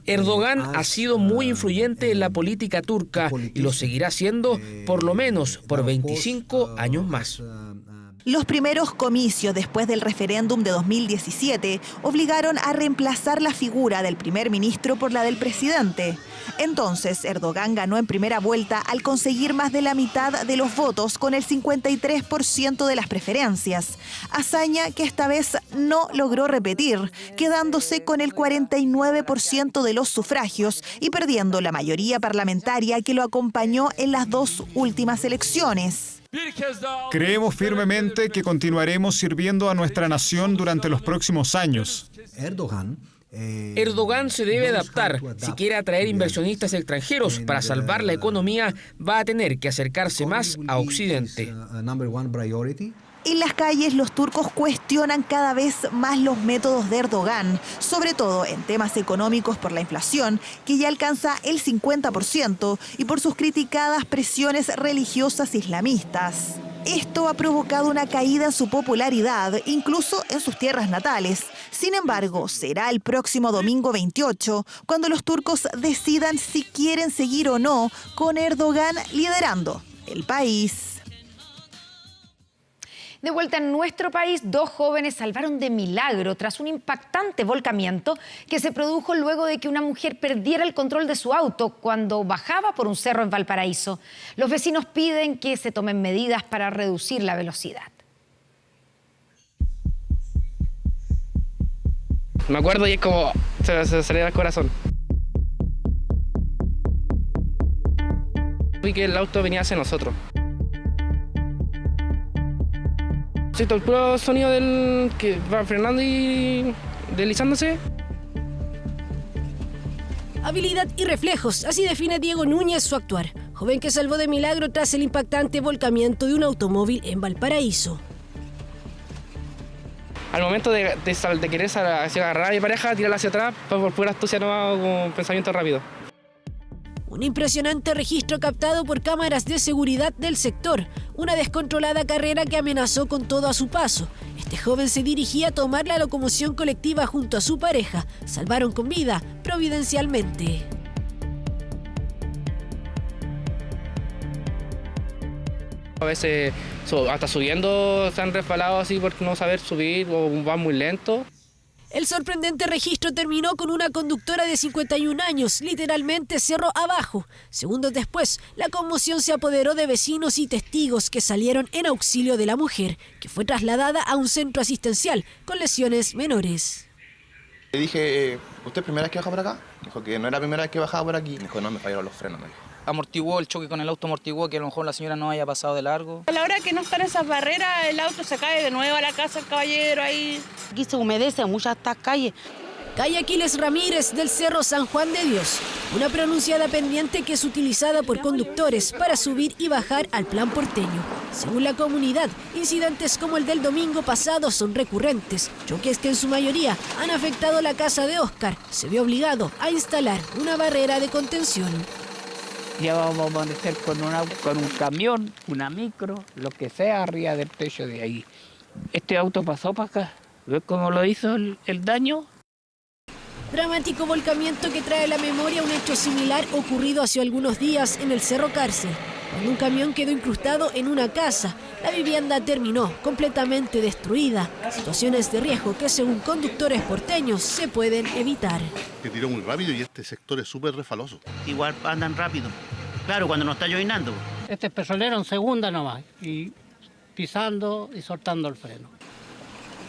Erdogan ha sido muy influyente en la política turca y lo seguirá siendo por lo menos por 25 años más. Los primeros comicios después del referéndum de 2017 obligaron a reemplazar la figura del primer ministro por la del presidente. Entonces, Erdogan ganó en primera vuelta al conseguir más de la mitad de los votos con el 53% de las preferencias, hazaña que esta vez no logró repetir, quedándose con el 49% de los sufragios y perdiendo la mayoría parlamentaria que lo acompañó en las 2 últimas elecciones. Creemos firmemente que continuaremos sirviendo a nuestra nación durante los próximos años. Erdogan se debe adaptar. Si quiere atraer inversionistas extranjeros para salvar la economía, va a tener que acercarse más a Occidente. En las calles, los turcos cuestionan cada vez más los métodos de Erdogan, sobre todo en temas económicos por la inflación, que ya alcanza el 50%, y por sus criticadas presiones religiosas islamistas. Esto ha provocado una caída en su popularidad, incluso en sus tierras natales. Sin embargo, será el próximo domingo 28 cuando los turcos decidan si quieren seguir o no con Erdogan liderando el país. De vuelta en nuestro país, 2 jóvenes salvaron de milagro tras un impactante volcamiento que se produjo luego de que una mujer perdiera el control de su auto cuando bajaba por un cerro en Valparaíso. Los vecinos piden que se tomen medidas para reducir la velocidad. Me acuerdo y es como se acelera el corazón. Vi que el auto venía hacia nosotros. Siento el puro sonido del que va frenando y deslizándose. Habilidad y reflejos, así define Diego Núñez su actuar, joven que salvó de milagro tras el impactante volcamiento de un automóvil en Valparaíso. Al momento de querer agarrar a mi pareja, tirarla hacia atrás, por pura astucia nomás, con pensamiento rápido. Un impresionante registro captado por cámaras de seguridad del sector. Una descontrolada carrera que amenazó con todo a su paso. Este joven se dirigía a tomar la locomoción colectiva junto a su pareja. Salvaron con vida, providencialmente. A veces hasta subiendo se han resbalado así por no saber subir o van muy lento. El sorprendente registro terminó con una conductora de 51 años, literalmente cerro abajo. Segundos después, la conmoción se apoderó de vecinos y testigos que salieron en auxilio de la mujer, que fue trasladada a un centro asistencial con lesiones menores. Le dije, ¿usted es primera vez que baja por acá? Dijo que no era la primera vez que bajaba por aquí. Dijo, no, me fallaron los frenos. Amortiguó el choque con el auto, amortiguó que a lo mejor la señora no haya pasado de largo. A la hora que no están esas barreras, el auto se cae de nuevo a la casa del caballero ahí. Aquí se humedece muchas estas calles. Calle Aquiles Ramírez del Cerro San Juan de Dios. Una pronunciada pendiente que es utilizada por conductores para subir y bajar al plan porteño. Según la comunidad, incidentes como el del domingo pasado son recurrentes. Choques que en su mayoría han afectado la casa de Óscar. Se vio obligado a instalar una barrera de contención. Ya vamos a amanecer con un camión, una micro, lo que sea arriba del techo de ahí. Este auto pasó para acá. ¿Ves cómo lo hizo el daño? Dramático volcamiento que trae a la memoria un hecho similar ocurrido hace algunos días en el Cerro Cárcel, cuando un camión quedó incrustado en una casa. La vivienda terminó completamente destruida. Situaciones de riesgo que, según conductores porteños, se pueden evitar. Que tiró muy rápido y este sector es súper refaloso. Igual andan rápido. Claro, cuando no está llovinando. Este es pesolero en segunda nomás, y pisando y soltando el freno.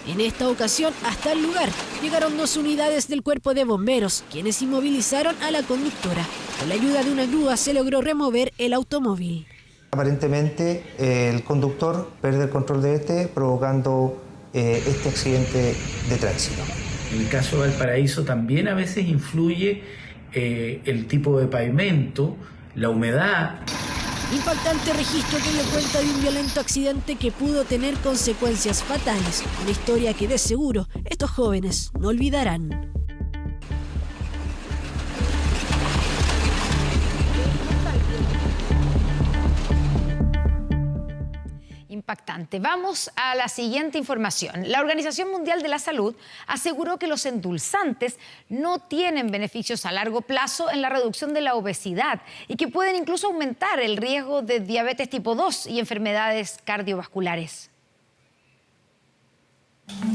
En esta ocasión, hasta el lugar, llegaron 2 unidades del cuerpo de bomberos, quienes inmovilizaron a la conductora. Con la ayuda de una grúa se logró remover el automóvil. Aparentemente, el conductor pierde el control de provocando este accidente de tránsito. En el caso de Valparaíso también a veces influye el tipo de pavimento, la humedad. Impactante registro que dio cuenta de un violento accidente que pudo tener consecuencias fatales. Una historia que de seguro estos jóvenes no olvidarán. Impactante. Vamos a la siguiente información. La Organización Mundial de la Salud aseguró que los endulzantes no tienen beneficios a largo plazo en la reducción de la obesidad y que pueden incluso aumentar el riesgo de diabetes tipo 2 y enfermedades cardiovasculares.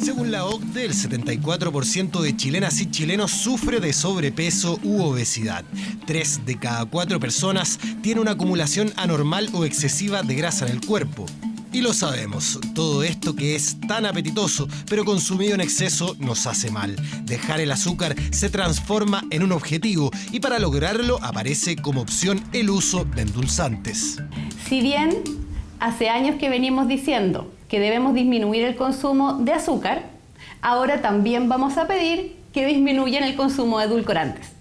Según la OCDE, el 74% de chilenas y chilenos sufre de sobrepeso u obesidad. 3 de cada 4 personas tiene una acumulación anormal o excesiva de grasa en el cuerpo. Y lo sabemos, todo esto que es tan apetitoso, pero consumido en exceso, nos hace mal. Dejar el azúcar se transforma en un objetivo y para lograrlo aparece como opción el uso de endulzantes. Si bien hace años que venimos diciendo que debemos disminuir el consumo de azúcar, ahora también vamos a pedir que disminuyan el consumo de edulcorantes.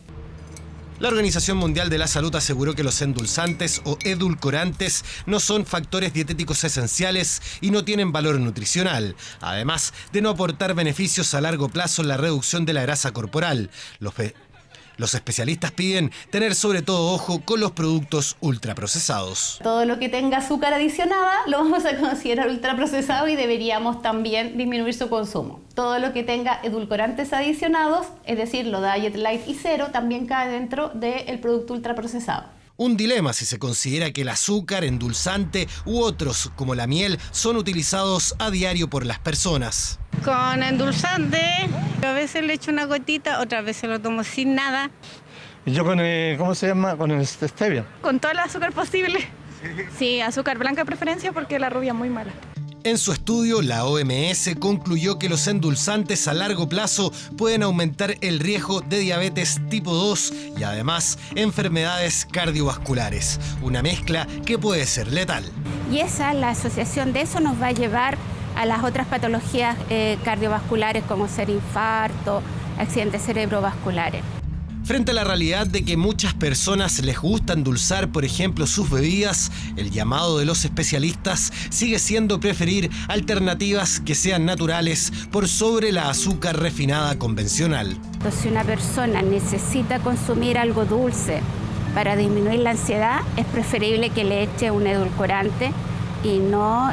La Organización Mundial de la Salud aseguró que los endulzantes o edulcorantes no son factores dietéticos esenciales y no tienen valor nutricional, además de no aportar beneficios a largo plazo en la reducción de la grasa corporal. Los especialistas piden tener sobre todo ojo con los productos ultraprocesados. Todo lo que tenga azúcar adicionada lo vamos a considerar ultraprocesado y deberíamos también disminuir su consumo. Todo lo que tenga edulcorantes adicionados, es decir, lo Diet Light y cero, también cae dentro del producto ultraprocesado. Un dilema si se considera que el azúcar, endulzante u otros como la miel son utilizados a diario por las personas. Con endulzante, a veces le echo una gotita, otras veces lo tomo sin nada. ¿Y yo con el, cómo se llama? Con el stevia. Con todo el azúcar posible. Sí, azúcar blanca de preferencia porque la rubia es muy mala. En su estudio, la OMS concluyó que los endulzantes a largo plazo pueden aumentar el riesgo de diabetes tipo 2 y además enfermedades cardiovasculares, una mezcla que puede ser letal. Y la asociación de eso nos va a llevar a las otras patologías cardiovasculares como ser infarto, accidentes cerebrovasculares. Frente a la realidad de que muchas personas les gusta endulzar, por ejemplo, sus bebidas, el llamado de los especialistas sigue siendo preferir alternativas que sean naturales por sobre la azúcar refinada convencional. Entonces, si una persona necesita consumir algo dulce para disminuir la ansiedad, es preferible que le eche un edulcorante y no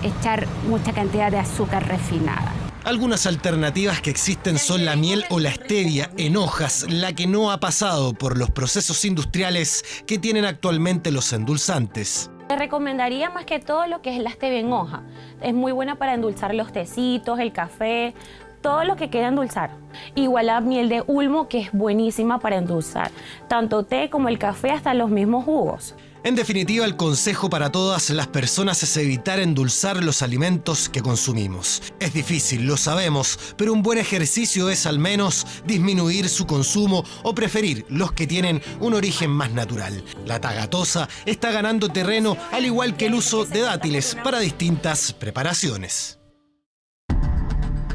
echar mucha cantidad de azúcar refinada. Algunas alternativas que existen son la miel o la stevia en hojas, la que no ha pasado por los procesos industriales que tienen actualmente los endulzantes. Te recomendaría más que todo lo que es la stevia en hoja. Es muy buena para endulzar los tecitos, el café, todo lo que quiera endulzar. Igual la miel de ulmo, que es buenísima para endulzar, tanto té como el café, hasta los mismos jugos. En definitiva, el consejo para todas las personas es evitar endulzar los alimentos que consumimos. Es difícil, lo sabemos, pero un buen ejercicio es al menos disminuir su consumo o preferir los que tienen un origen más natural. La tagatosa está ganando terreno, al igual que el uso de dátiles para distintas preparaciones.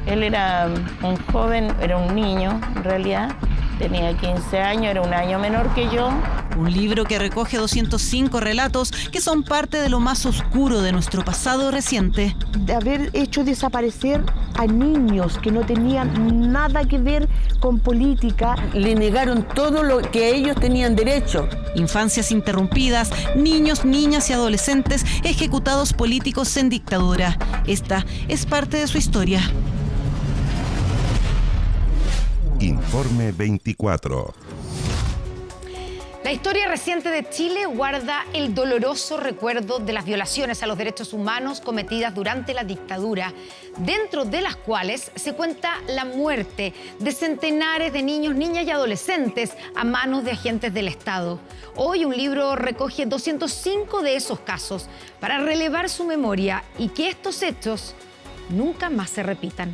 Él era un joven, era un niño en realidad. Tenía 15 años, era un año menor que yo. Un libro que recoge 205 relatos que son parte de lo más oscuro de nuestro pasado reciente. De haber hecho desaparecer a niños que no tenían nada que ver con política. Le negaron todo lo que ellos tenían derecho. Infancias interrumpidas, niños, niñas y adolescentes ejecutados políticos en dictadura. Esta es parte de su historia. Informe 24. La historia reciente de Chile guarda el doloroso recuerdo de las violaciones a los derechos humanos cometidas durante la dictadura, dentro de las cuales se cuenta la muerte de centenares de niños, niñas y adolescentes a manos de agentes del Estado. Hoy un libro recoge 205 de esos casos para relevar su memoria y que estos hechos nunca más se repitan.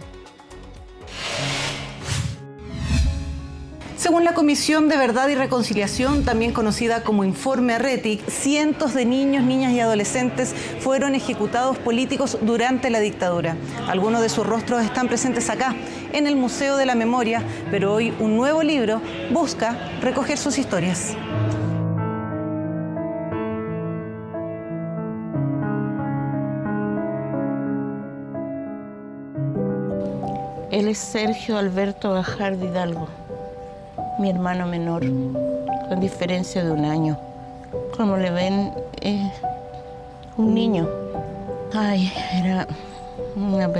Según la Comisión de Verdad y Reconciliación, también conocida como Informe Arretic, cientos de niños, niñas y adolescentes fueron ejecutados políticos durante la dictadura. Algunos de sus rostros están presentes acá, en el Museo de la Memoria, pero hoy un nuevo libro busca recoger sus historias. Él es Sergio Alberto Gajardo Hidalgo, mi hermano menor, con diferencia de un año. Como le ven, es un niño. Ay, era una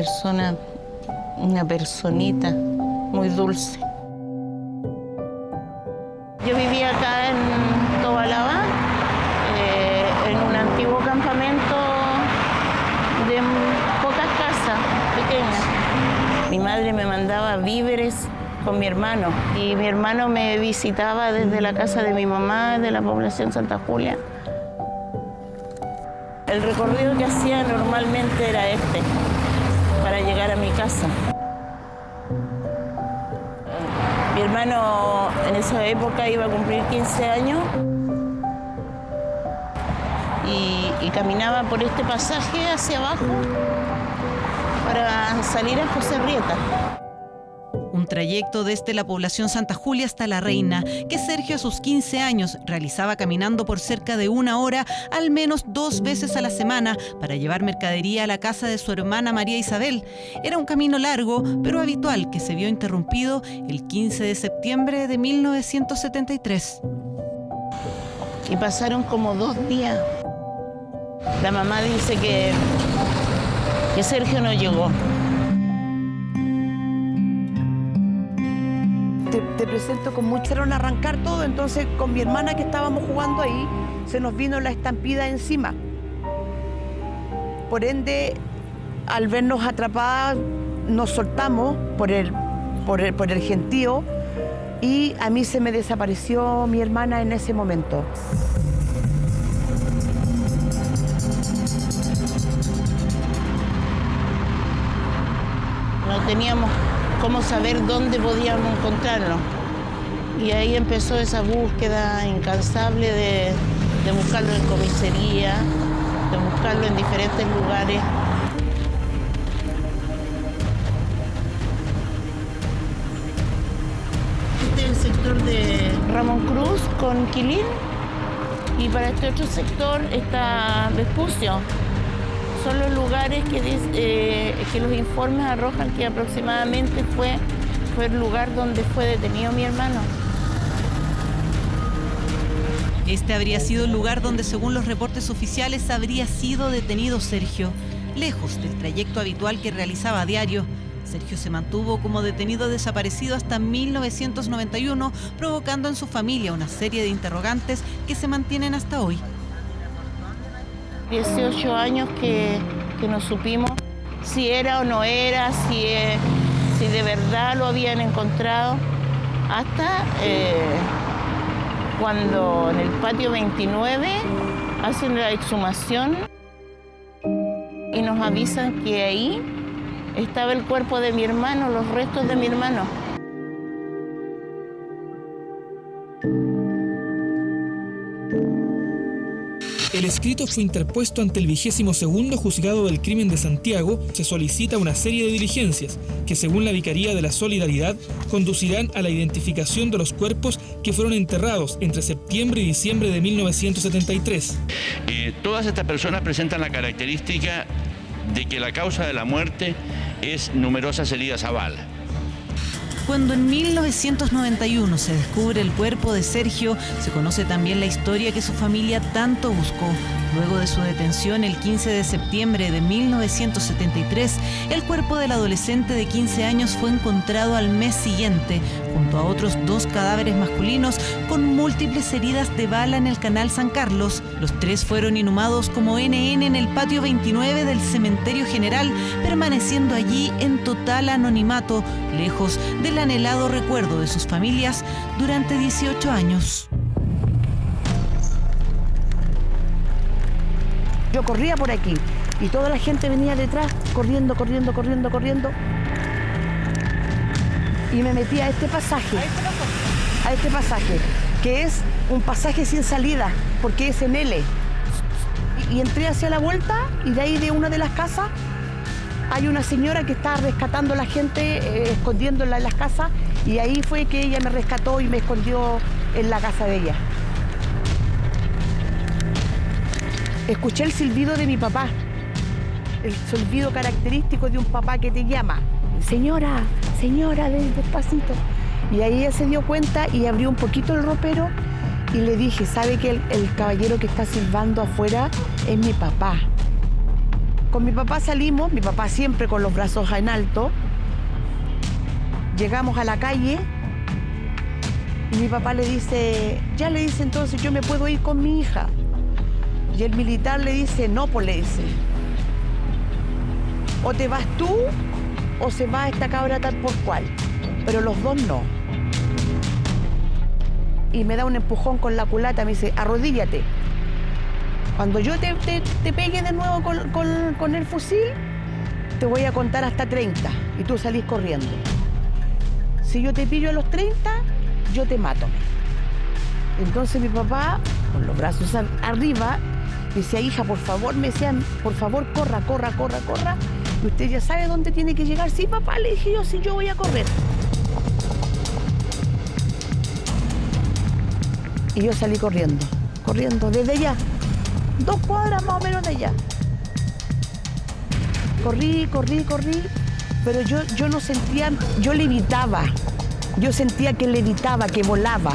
personita muy dulce. Yo vivía acá en Tobalaba, en un antiguo campamento de pocas casas pequeñas. Mi madre me mandaba víveres con mi hermano y mi hermano me visitaba desde la casa de mi mamá de la población Santa Julia. El recorrido que hacía normalmente era este, para llegar a mi casa. Mi hermano en esa época iba a cumplir 15 años y caminaba por este pasaje hacia abajo para salir a José Rieta. Un trayecto desde la población Santa Julia hasta La Reina, que Sergio a sus 15 años realizaba caminando por cerca de 1 hora, al menos 2 veces a la semana, para llevar mercadería a la casa de su hermana María Isabel. Era un camino largo, pero habitual, que se vio interrumpido el 15 de septiembre de 1973. Y pasaron como 2 días. La mamá dice que Sergio no llegó. Te presento con mucho, a arrancar todo, entonces con mi hermana que estábamos jugando ahí, se nos vino la estampida encima. Por ende, al vernos atrapadas, nos soltamos por el gentío y a mí se me desapareció mi hermana en ese momento. No teníamos cómo saber dónde podíamos encontrarlo. Y ahí empezó esa búsqueda incansable de buscarlo en comisaría, de buscarlo en diferentes lugares. Este es el sector de Ramón Cruz con Quilín y para este otro sector está Vespucio. Son los lugares que los informes arrojan que aproximadamente fue el lugar donde fue detenido mi hermano. Este habría sido el lugar donde, según los reportes oficiales, habría sido detenido Sergio. Lejos del trayecto habitual que realizaba a diario, Sergio se mantuvo como detenido desaparecido hasta 1991, provocando en su familia una serie de interrogantes que se mantienen hasta hoy. 18 años que no supimos si era o no era, si de verdad lo habían encontrado, hasta cuando en el patio 29 hacen la exhumación y nos avisan que ahí estaba el cuerpo de mi hermano, los restos de mi hermano. El escrito fue interpuesto ante el 22º Juzgado del Crimen de Santiago. Se solicita una serie de diligencias que, según la Vicaría de la Solidaridad, conducirán a la identificación de los cuerpos que fueron enterrados entre septiembre y diciembre de 1973. Todas estas personas presentan la característica de que la causa de la muerte es numerosas heridas a bala. Cuando en 1991 se descubre el cuerpo de Sergio, se conoce también la historia que su familia tanto buscó. Luego de su detención el 15 de septiembre de 1973, el cuerpo del adolescente de 15 años fue encontrado al mes siguiente, junto a otros 2 cadáveres masculinos con múltiples heridas de bala en el Canal San Carlos. Los 3 fueron inhumados como NN en el patio 29 del Cementerio General, permaneciendo allí en total anonimato, lejos del anhelado recuerdo de sus familias durante 18 años. Yo corría por aquí y toda la gente venía detrás, corriendo. Y me metí a este pasaje, que es un pasaje sin salida, porque es en L. Y entré hacia la vuelta y de ahí de una de las casas hay una señora que está rescatando a la gente, escondiéndola en las casas, y ahí fue que ella me rescató y me escondió en la casa de ella. Escuché el silbido de mi papá, el silbido característico de un papá que te llama. Señora, despacito. Y ahí ella se dio cuenta y abrió un poquito el ropero y le dije, ¿sabe que el caballero que está silbando afuera es mi papá? Con mi papá salimos, mi papá siempre con los brazos en alto. Llegamos a la calle y mi papá le dice, entonces yo me puedo ir con mi hija. Y el militar le dice, no, pues le dice, o te vas tú o se va esta cabra tal por cual, pero los dos no. Y me da un empujón con la culata, me dice, arrodíllate. Cuando yo te pegue de nuevo con el fusil, te voy a contar hasta 30 y tú salís corriendo. Si yo te pillo a los 30, yo te mato. Entonces mi papá, con los brazos arriba, me decía, hija, por favor, me decían, por favor, corra. Y usted ya sabe dónde tiene que llegar. Sí, papá, le dije yo, sí, yo voy a correr. Y yo salí corriendo desde allá, 2 cuadras más o menos de allá. Corrí, pero yo no sentía, yo levitaba. Yo sentía que levitaba, que volaba.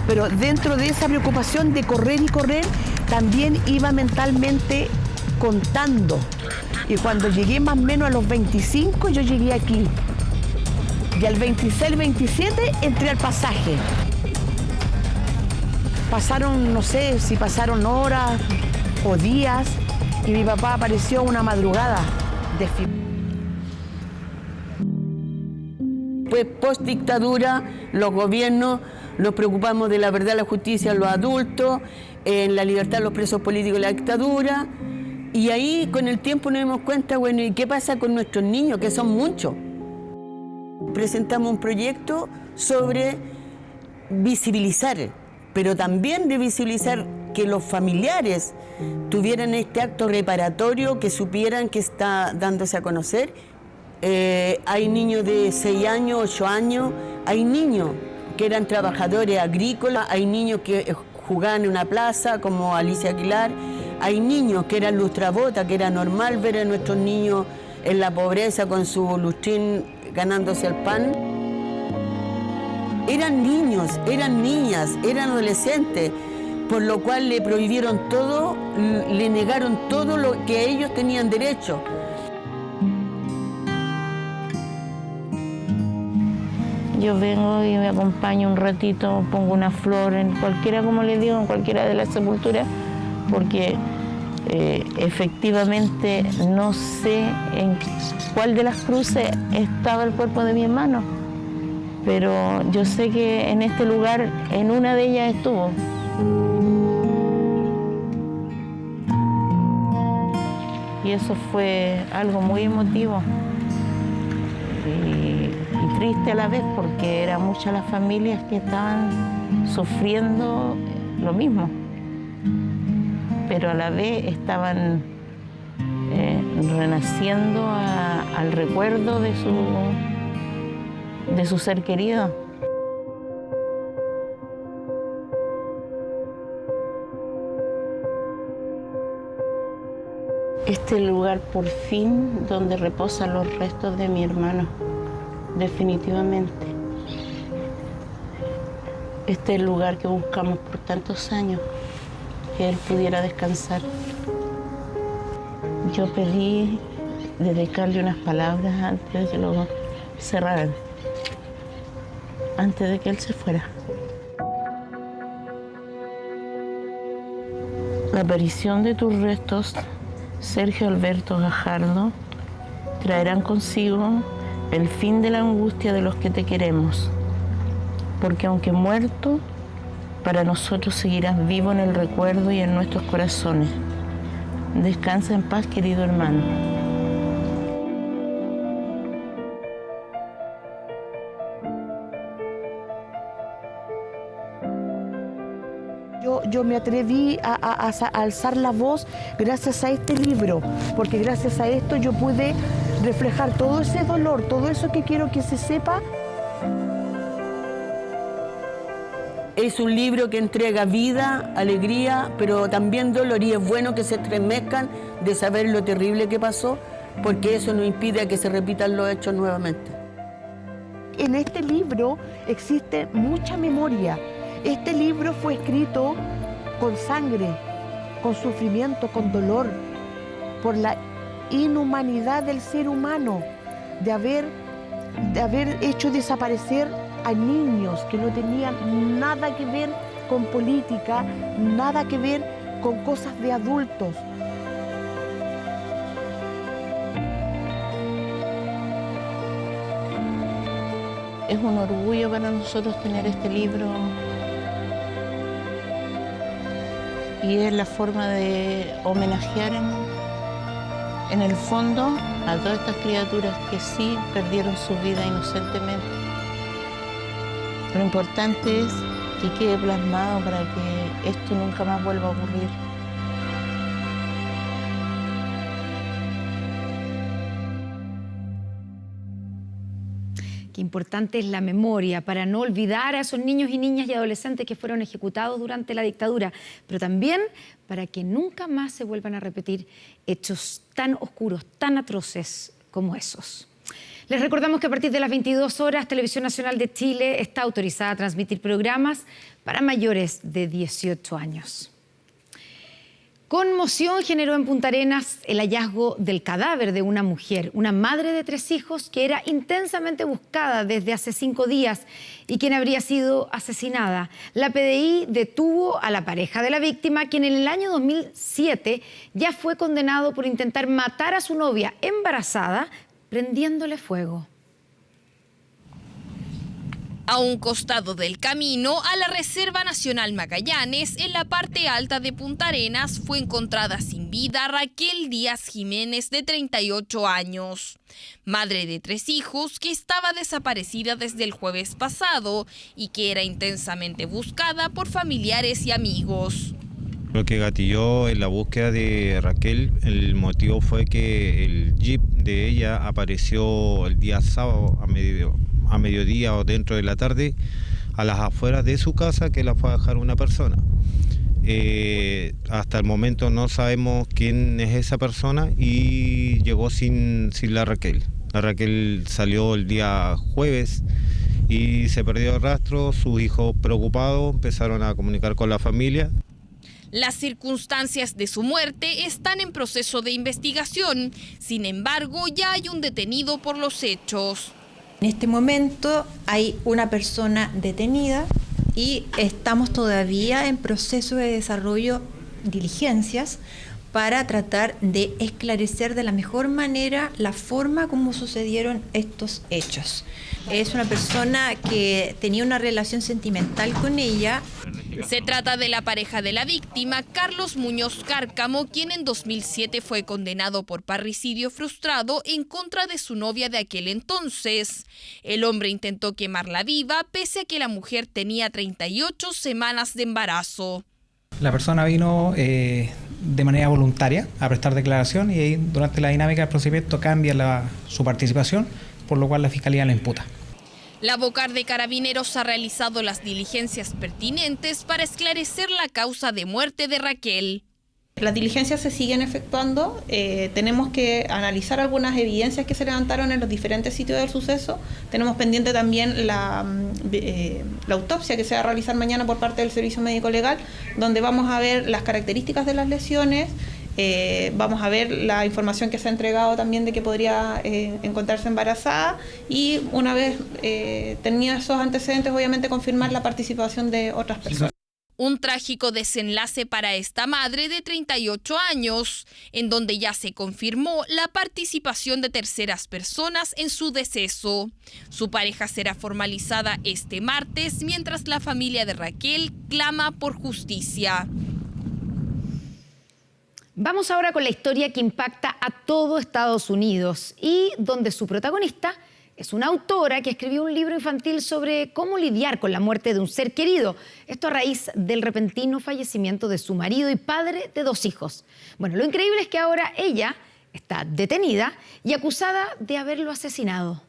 Pero dentro de esa preocupación de correr y correr, también iba mentalmente contando. Y cuando llegué más o menos a los 25, yo llegué aquí. Y al 26-27 entré al pasaje. Pasaron, no sé si pasaron horas o días, y mi papá apareció una madrugada de Pues post dictadura, los gobiernos nos preocupamos de la verdad, la justicia de los adultos, en la libertad de los presos políticos de la dictadura, y ahí con el tiempo nos dimos cuenta, bueno, ¿y qué pasa con nuestros niños, que son muchos? Presentamos un proyecto sobre visibilizar, pero también de visibilizar que los familiares tuvieran este acto reparatorio, que supieran que está dándose a conocer. Hay niños de 6 años, 8 años, hay niños que eran trabajadores agrícolas, hay niños que jugaban en una plaza como Alicia Aguilar, hay niños que eran lustrabota, que era normal ver a nuestros niños en la pobreza con su lustrín ganándose el pan. Eran niños, eran niñas, eran adolescentes, por lo cual le prohibieron todo, le negaron todo lo que ellos tenían derecho. Yo vengo y me acompaño un ratito, pongo una flor en cualquiera, como les digo, en cualquiera de las sepulturas, porque efectivamente no sé en cuál de las cruces estaba el cuerpo de mi hermano, pero yo sé que en este lugar, en una de ellas estuvo. Y eso fue algo muy emotivo y triste a la vez, porque eran muchas las familias que estaban sufriendo lo mismo, pero a la vez estaban renaciendo al recuerdo de su ser querido. Este lugar por fin donde reposan los restos de mi hermano, definitivamente. Este es el lugar que buscamos por tantos años, que él pudiera descansar. Yo pedí dedicarle unas palabras antes de que lo cerraran, antes de que él se fuera. La aparición de tus restos, Sergio Alberto Gajardo, traerán consigo el fin de la angustia de los que te queremos, porque aunque muerto, para nosotros seguirás vivo en el recuerdo y en nuestros corazones. Descansa en paz, querido hermano. Yo me atreví a alzar la voz gracias a este libro, porque gracias a esto yo pude reflejar todo ese dolor, todo eso que quiero que se sepa. Es un libro que entrega vida, alegría, pero también dolor, y es bueno que se estremezcan de saber lo terrible que pasó, porque eso no impide que se repitan los hechos nuevamente. En este libro existe mucha memoria. Este libro fue escrito con sangre, con sufrimiento, con dolor, por la inhumanidad del ser humano, de haber hecho desaparecer a niños que no tenían nada que ver con política, nada que ver con cosas de adultos. Es un orgullo para nosotros tener este libro, y es la forma de homenajear en el fondo a todas estas criaturas que sí perdieron su vida inocentemente. Lo importante es que quede plasmado para que esto nunca más vuelva a ocurrir. Qué importante es la memoria para no olvidar a esos niños y niñas y adolescentes que fueron ejecutados durante la dictadura, pero también para que nunca más se vuelvan a repetir hechos tan oscuros, tan atroces como esos. Les recordamos que a partir de las 22 horas, Televisión Nacional de Chile está autorizada a transmitir programas para mayores de 18 años. Conmoción generó en Punta Arenas el hallazgo del cadáver de una mujer, una madre de 3 hijos que era intensamente buscada desde hace 5 días y quien habría sido asesinada. La PDI detuvo a la pareja de la víctima, quien en el año 2007 ya fue condenado por intentar matar a su novia embarazada prendiéndole fuego. A un costado del camino a la Reserva Nacional Magallanes, en la parte alta de Punta Arenas, fue encontrada sin vida Raquel Díaz Jiménez, de 38 años. Madre de 3 hijos que estaba desaparecida desde el jueves pasado y que era intensamente buscada por familiares y amigos. Lo que gatilló en la búsqueda de Raquel, el motivo fue que el jeep de ella apareció el día sábado a mediodía o dentro de la tarde a las afueras de su casa, que la fue a dejar una persona. Hasta el momento no sabemos quién es esa persona y llegó sin la Raquel. La Raquel salió el día jueves y se perdió el rastro. Sus hijos, preocupados, empezaron a comunicar con la familia. Las circunstancias de su muerte están en proceso de investigación. Sin embargo, ya hay un detenido por los hechos. En este momento hay una persona detenida y estamos todavía en proceso de desarrollo diligencias para tratar de esclarecer de la mejor manera la forma como sucedieron estos hechos. Es una persona que tenía una relación sentimental con ella. Se trata de la pareja de la víctima, Carlos Muñoz Cárcamo, quien en 2007 fue condenado por parricidio frustrado en contra de su novia de aquel entonces. El hombre intentó quemarla viva, pese a que la mujer tenía 38 semanas de embarazo. La persona vino de manera voluntaria a prestar declaración y durante la dinámica del procedimiento cambia su participación, por lo cual la Fiscalía la imputa. La Vocar de Carabineros ha realizado las diligencias pertinentes para esclarecer la causa de muerte de Raquel. Las diligencias se siguen efectuando, tenemos que analizar algunas evidencias que se levantaron en los diferentes sitios del suceso. Tenemos pendiente también la autopsia que se va a realizar mañana por parte del Servicio Médico Legal, donde vamos a ver las características de las lesiones, vamos a ver la información que se ha entregado también de que podría encontrarse embarazada y una vez tenidos esos antecedentes, obviamente confirmar la participación de otras personas. Un trágico desenlace para esta madre de 38 años, en donde ya se confirmó la participación de terceras personas en su deceso. Su pareja será formalizada este martes, mientras la familia de Raquel clama por justicia. Vamos ahora con la historia que impacta a todo Estados Unidos y donde su protagonista es una autora que escribió un libro infantil sobre cómo lidiar con la muerte de un ser querido. Esto a raíz del repentino fallecimiento de su marido y padre de 2 hijos. Bueno, lo increíble es que ahora ella está detenida y acusada de haberlo asesinado.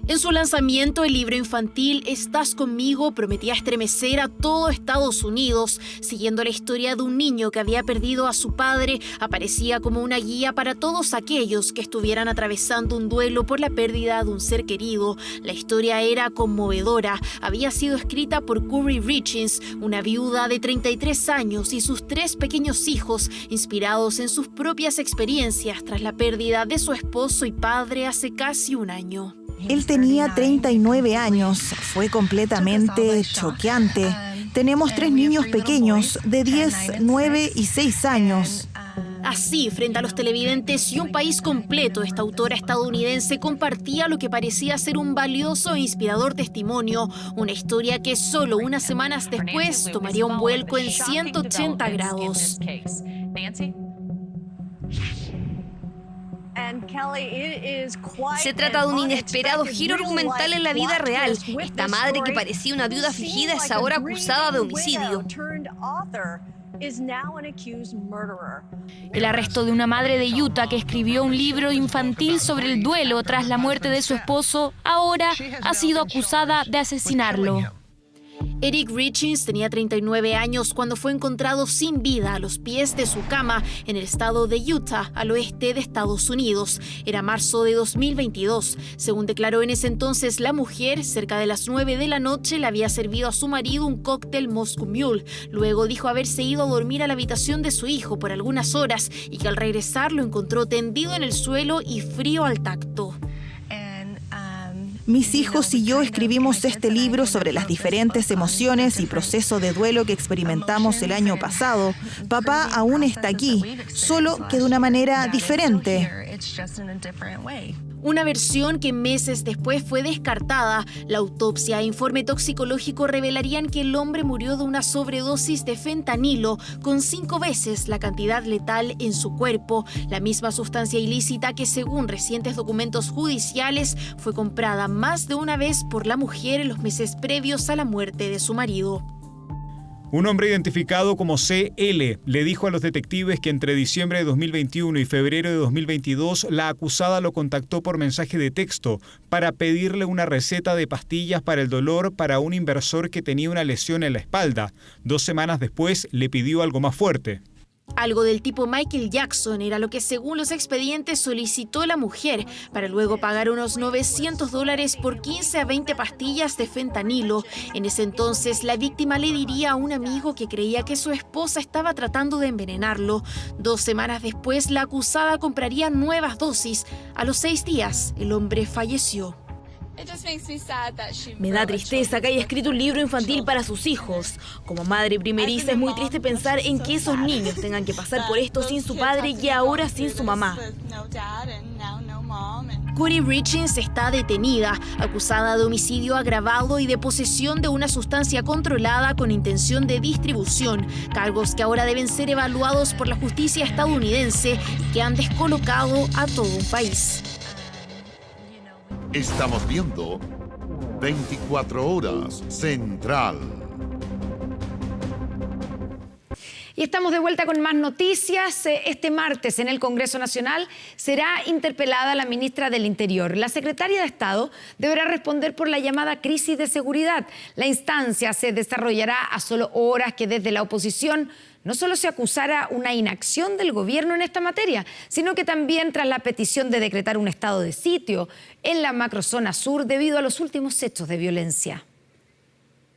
En su lanzamiento, el libro infantil Estás conmigo prometía estremecer a todo Estados Unidos. Siguiendo la historia de un niño que había perdido a su padre, aparecía como una guía para todos aquellos que estuvieran atravesando un duelo por la pérdida de un ser querido. La historia era conmovedora. Había sido escrita por Curry Richins, una viuda de 33 años y sus 3 pequeños hijos, inspirados en sus propias experiencias tras la pérdida de su esposo y padre hace casi un año. Él tenía 39 años, fue completamente choqueante. Tenemos 3 niños pequeños de 10, 9 y 6 años. Así, frente a los televidentes y un país completo, esta autora estadounidense compartía lo que parecía ser un valioso e inspirador testimonio, una historia que solo unas semanas después tomaría un vuelco en 180 grados. Se trata de un inesperado giro argumental en la vida real. Esta madre que parecía una viuda afligida es ahora acusada de homicidio. El arresto de una madre de Utah que escribió un libro infantil sobre el duelo tras la muerte de su esposo, ahora ha sido acusada de asesinarlo. Eric Richins tenía 39 años cuando fue encontrado sin vida a los pies de su cama en el estado de Utah, al oeste de Estados Unidos. Era marzo de 2022. Según declaró en ese entonces la mujer, cerca de las 9 de la noche le había servido a su marido un cóctel Moscow Mule. Luego dijo haberse ido a dormir a la habitación de su hijo por algunas horas y que al regresar lo encontró tendido en el suelo y frío al tacto. Mis hijos y yo escribimos este libro sobre las diferentes emociones y procesos de duelo que experimentamos el año pasado. Papá aún está aquí, solo que de una manera diferente. Una versión que meses después fue descartada. La autopsia e informe toxicológico revelarían que el hombre murió de una sobredosis de fentanilo, con 5 veces la cantidad letal en su cuerpo, la misma sustancia ilícita que, según recientes documentos judiciales, fue comprada más de una vez por la mujer en los meses previos a la muerte de su marido. Un hombre identificado como CL le dijo a los detectives que entre diciembre de 2021 y febrero de 2022 la acusada lo contactó por mensaje de texto para pedirle una receta de pastillas para el dolor para un inversor que tenía una lesión en la espalda. 2 semanas después le pidió algo más fuerte. Algo del tipo Michael Jackson era lo que, según los expedientes, solicitó la mujer para luego pagar unos $900 por 15 a 20 pastillas de fentanilo. En ese entonces, la víctima le diría a un amigo que creía que su esposa estaba tratando de envenenarlo. 2 semanas después, la acusada compraría nuevas dosis. A los 6 días, el hombre falleció. Me da tristeza que haya escrito un libro infantil para sus hijos. Como madre primeriza, es muy triste pensar en que esos niños tengan que pasar por esto sin su padre y ahora sin su mamá. Cori Richins está detenida, acusada de homicidio agravado y de posesión de una sustancia controlada con intención de distribución, cargos que ahora deben ser evaluados por la justicia estadounidense y que han descolocado a todo un país. Estamos viendo 24 Horas Central. Y estamos de vuelta con más noticias. Este martes en el Congreso Nacional será interpelada la ministra del Interior. La secretaria de Estado deberá responder por la llamada crisis de seguridad. La instancia se desarrollará a solo horas que desde la oposición no solo se acusara una inacción del gobierno en esta materia, sino que también tras la petición de decretar un estado de sitio en la macrozona sur debido a los últimos hechos de violencia.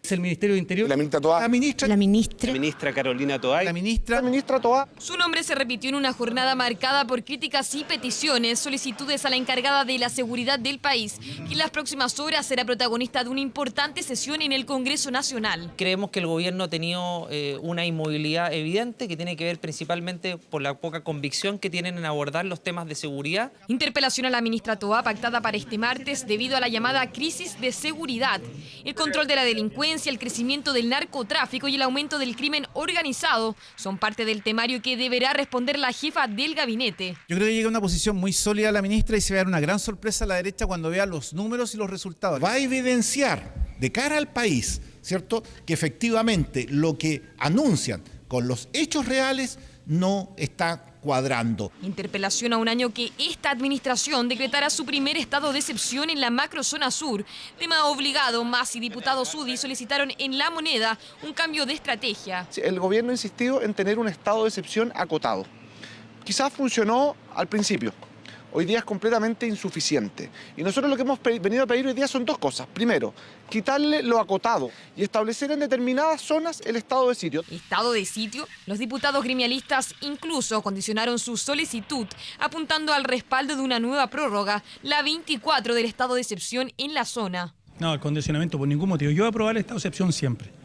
El Ministerio de Interior. La ministra Toá. La ministra. La ministra. La ministra Carolina Toá. La ministra Toá. Su nombre se repitió en una jornada marcada por críticas y peticiones, solicitudes a la encargada de la seguridad del país, que en las próximas horas será protagonista de una importante sesión en el Congreso Nacional. Creemos que el gobierno ha tenido una inmovilidad evidente que tiene que ver principalmente por la poca convicción que tienen en abordar los temas de seguridad. Interpelación a la ministra Toá pactada para este martes debido a la llamada crisis de seguridad. El control de la delincuencia, el crecimiento del narcotráfico y el aumento del crimen organizado son parte del temario que deberá responder la jefa del gabinete. Yo creo que llega a una posición muy sólida la ministra y se va a dar una gran sorpresa a la derecha cuando vea los números y los resultados. Va a evidenciar de cara al país, ¿cierto?, que efectivamente lo que anuncian con los hechos reales no está cuadrando. Interpelación a un año que esta administración decretará su primer estado de excepción en la macrozona sur. Tema obligado, Mas y diputados UDI solicitaron en La Moneda un cambio de estrategia. El gobierno insistió en tener un estado de excepción acotado. Quizás funcionó al principio. Hoy día es completamente insuficiente. Y nosotros lo que hemos venido a pedir hoy día son 2 cosas. Primero, quitarle lo acotado y establecer en determinadas zonas el estado de sitio. ¿Estado de sitio? Los diputados gremialistas incluso condicionaron su solicitud apuntando al respaldo de una nueva prórroga, la 24 del estado de excepción en la zona. No, el condicionamiento por ningún motivo. Yo voy a aprobar el estado de excepción siempre.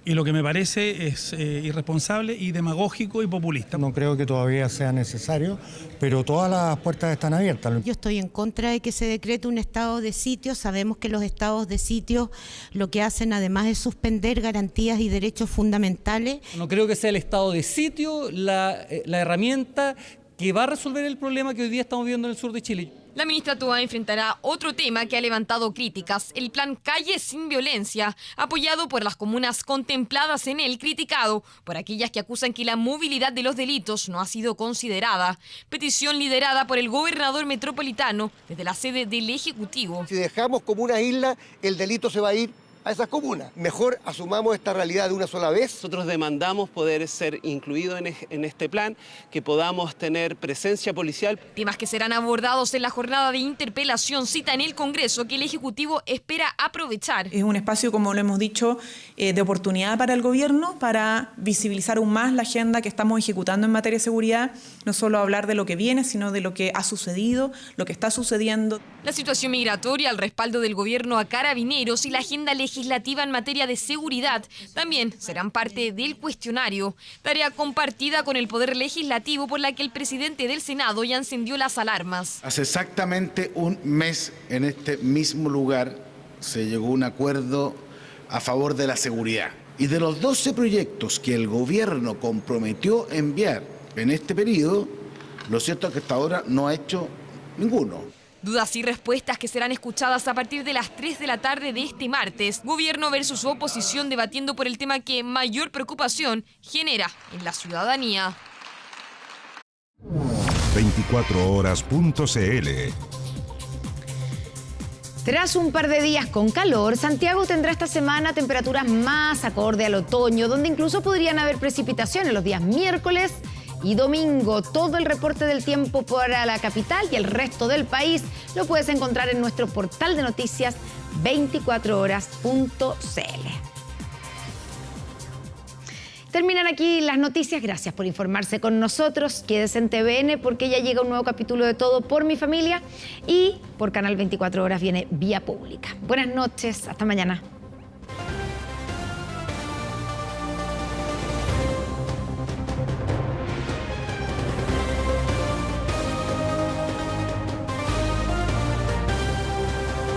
Y lo que me parece es irresponsable y demagógico y populista. No creo que todavía sea necesario, pero todas las puertas están abiertas. Yo estoy en contra de que se decrete un estado de sitio. Sabemos que los estados de sitio lo que hacen además es suspender garantías y derechos fundamentales. No creo que sea el estado de sitio la herramienta que va a resolver el problema que hoy día estamos viviendo en el sur de Chile. La ministra Toá enfrentará otro tema que ha levantado críticas, el plan Calle sin Violencia, apoyado por las comunas contempladas en él, criticado por aquellas que acusan que la movilidad de los delitos no ha sido considerada. Petición liderada por el gobernador metropolitano desde la sede del Ejecutivo. Si dejamos como una isla, el delito se va a ir a esas comunas. Mejor asumamos esta realidad de una sola vez. Nosotros demandamos poder ser incluidos en este plan, que podamos tener presencia policial. Temas que serán abordados en la jornada de interpelación cita en el Congreso que el Ejecutivo espera aprovechar. Es un espacio, como lo hemos dicho, de oportunidad para el gobierno, para visibilizar aún más la agenda que estamos ejecutando en materia de seguridad, no solo hablar de lo que viene, sino de lo que ha sucedido, lo que está sucediendo. La situación migratoria, el respaldo del gobierno a Carabineros y la agenda legislativa en materia de seguridad también serán parte del cuestionario. Tarea compartida con el Poder Legislativo por la que el presidente del Senado ya encendió las alarmas. Hace exactamente un mes en este mismo lugar se llegó a un acuerdo a favor de la seguridad. Y de los 12 proyectos que el gobierno comprometió enviar en este periodo, lo cierto es que hasta ahora no ha hecho ninguno. Dudas y respuestas que serán escuchadas a partir de las 3 de la tarde de este martes. Gobierno versus oposición debatiendo por el tema que mayor preocupación genera en la ciudadanía. 24horas.cl. Tras un par de días con calor, Santiago tendrá esta semana temperaturas más acorde al otoño, donde incluso podrían haber precipitaciones los días miércoles y domingo. Todo el reporte del tiempo para la capital y el resto del país lo puedes encontrar en nuestro portal de noticias 24horas.cl. Terminan aquí las noticias. Gracias por informarse con nosotros. Quédese en TVN porque ya llega un nuevo capítulo de Todo por mi familia y por Canal 24 Horas viene Vía Pública. Buenas noches. Hasta mañana.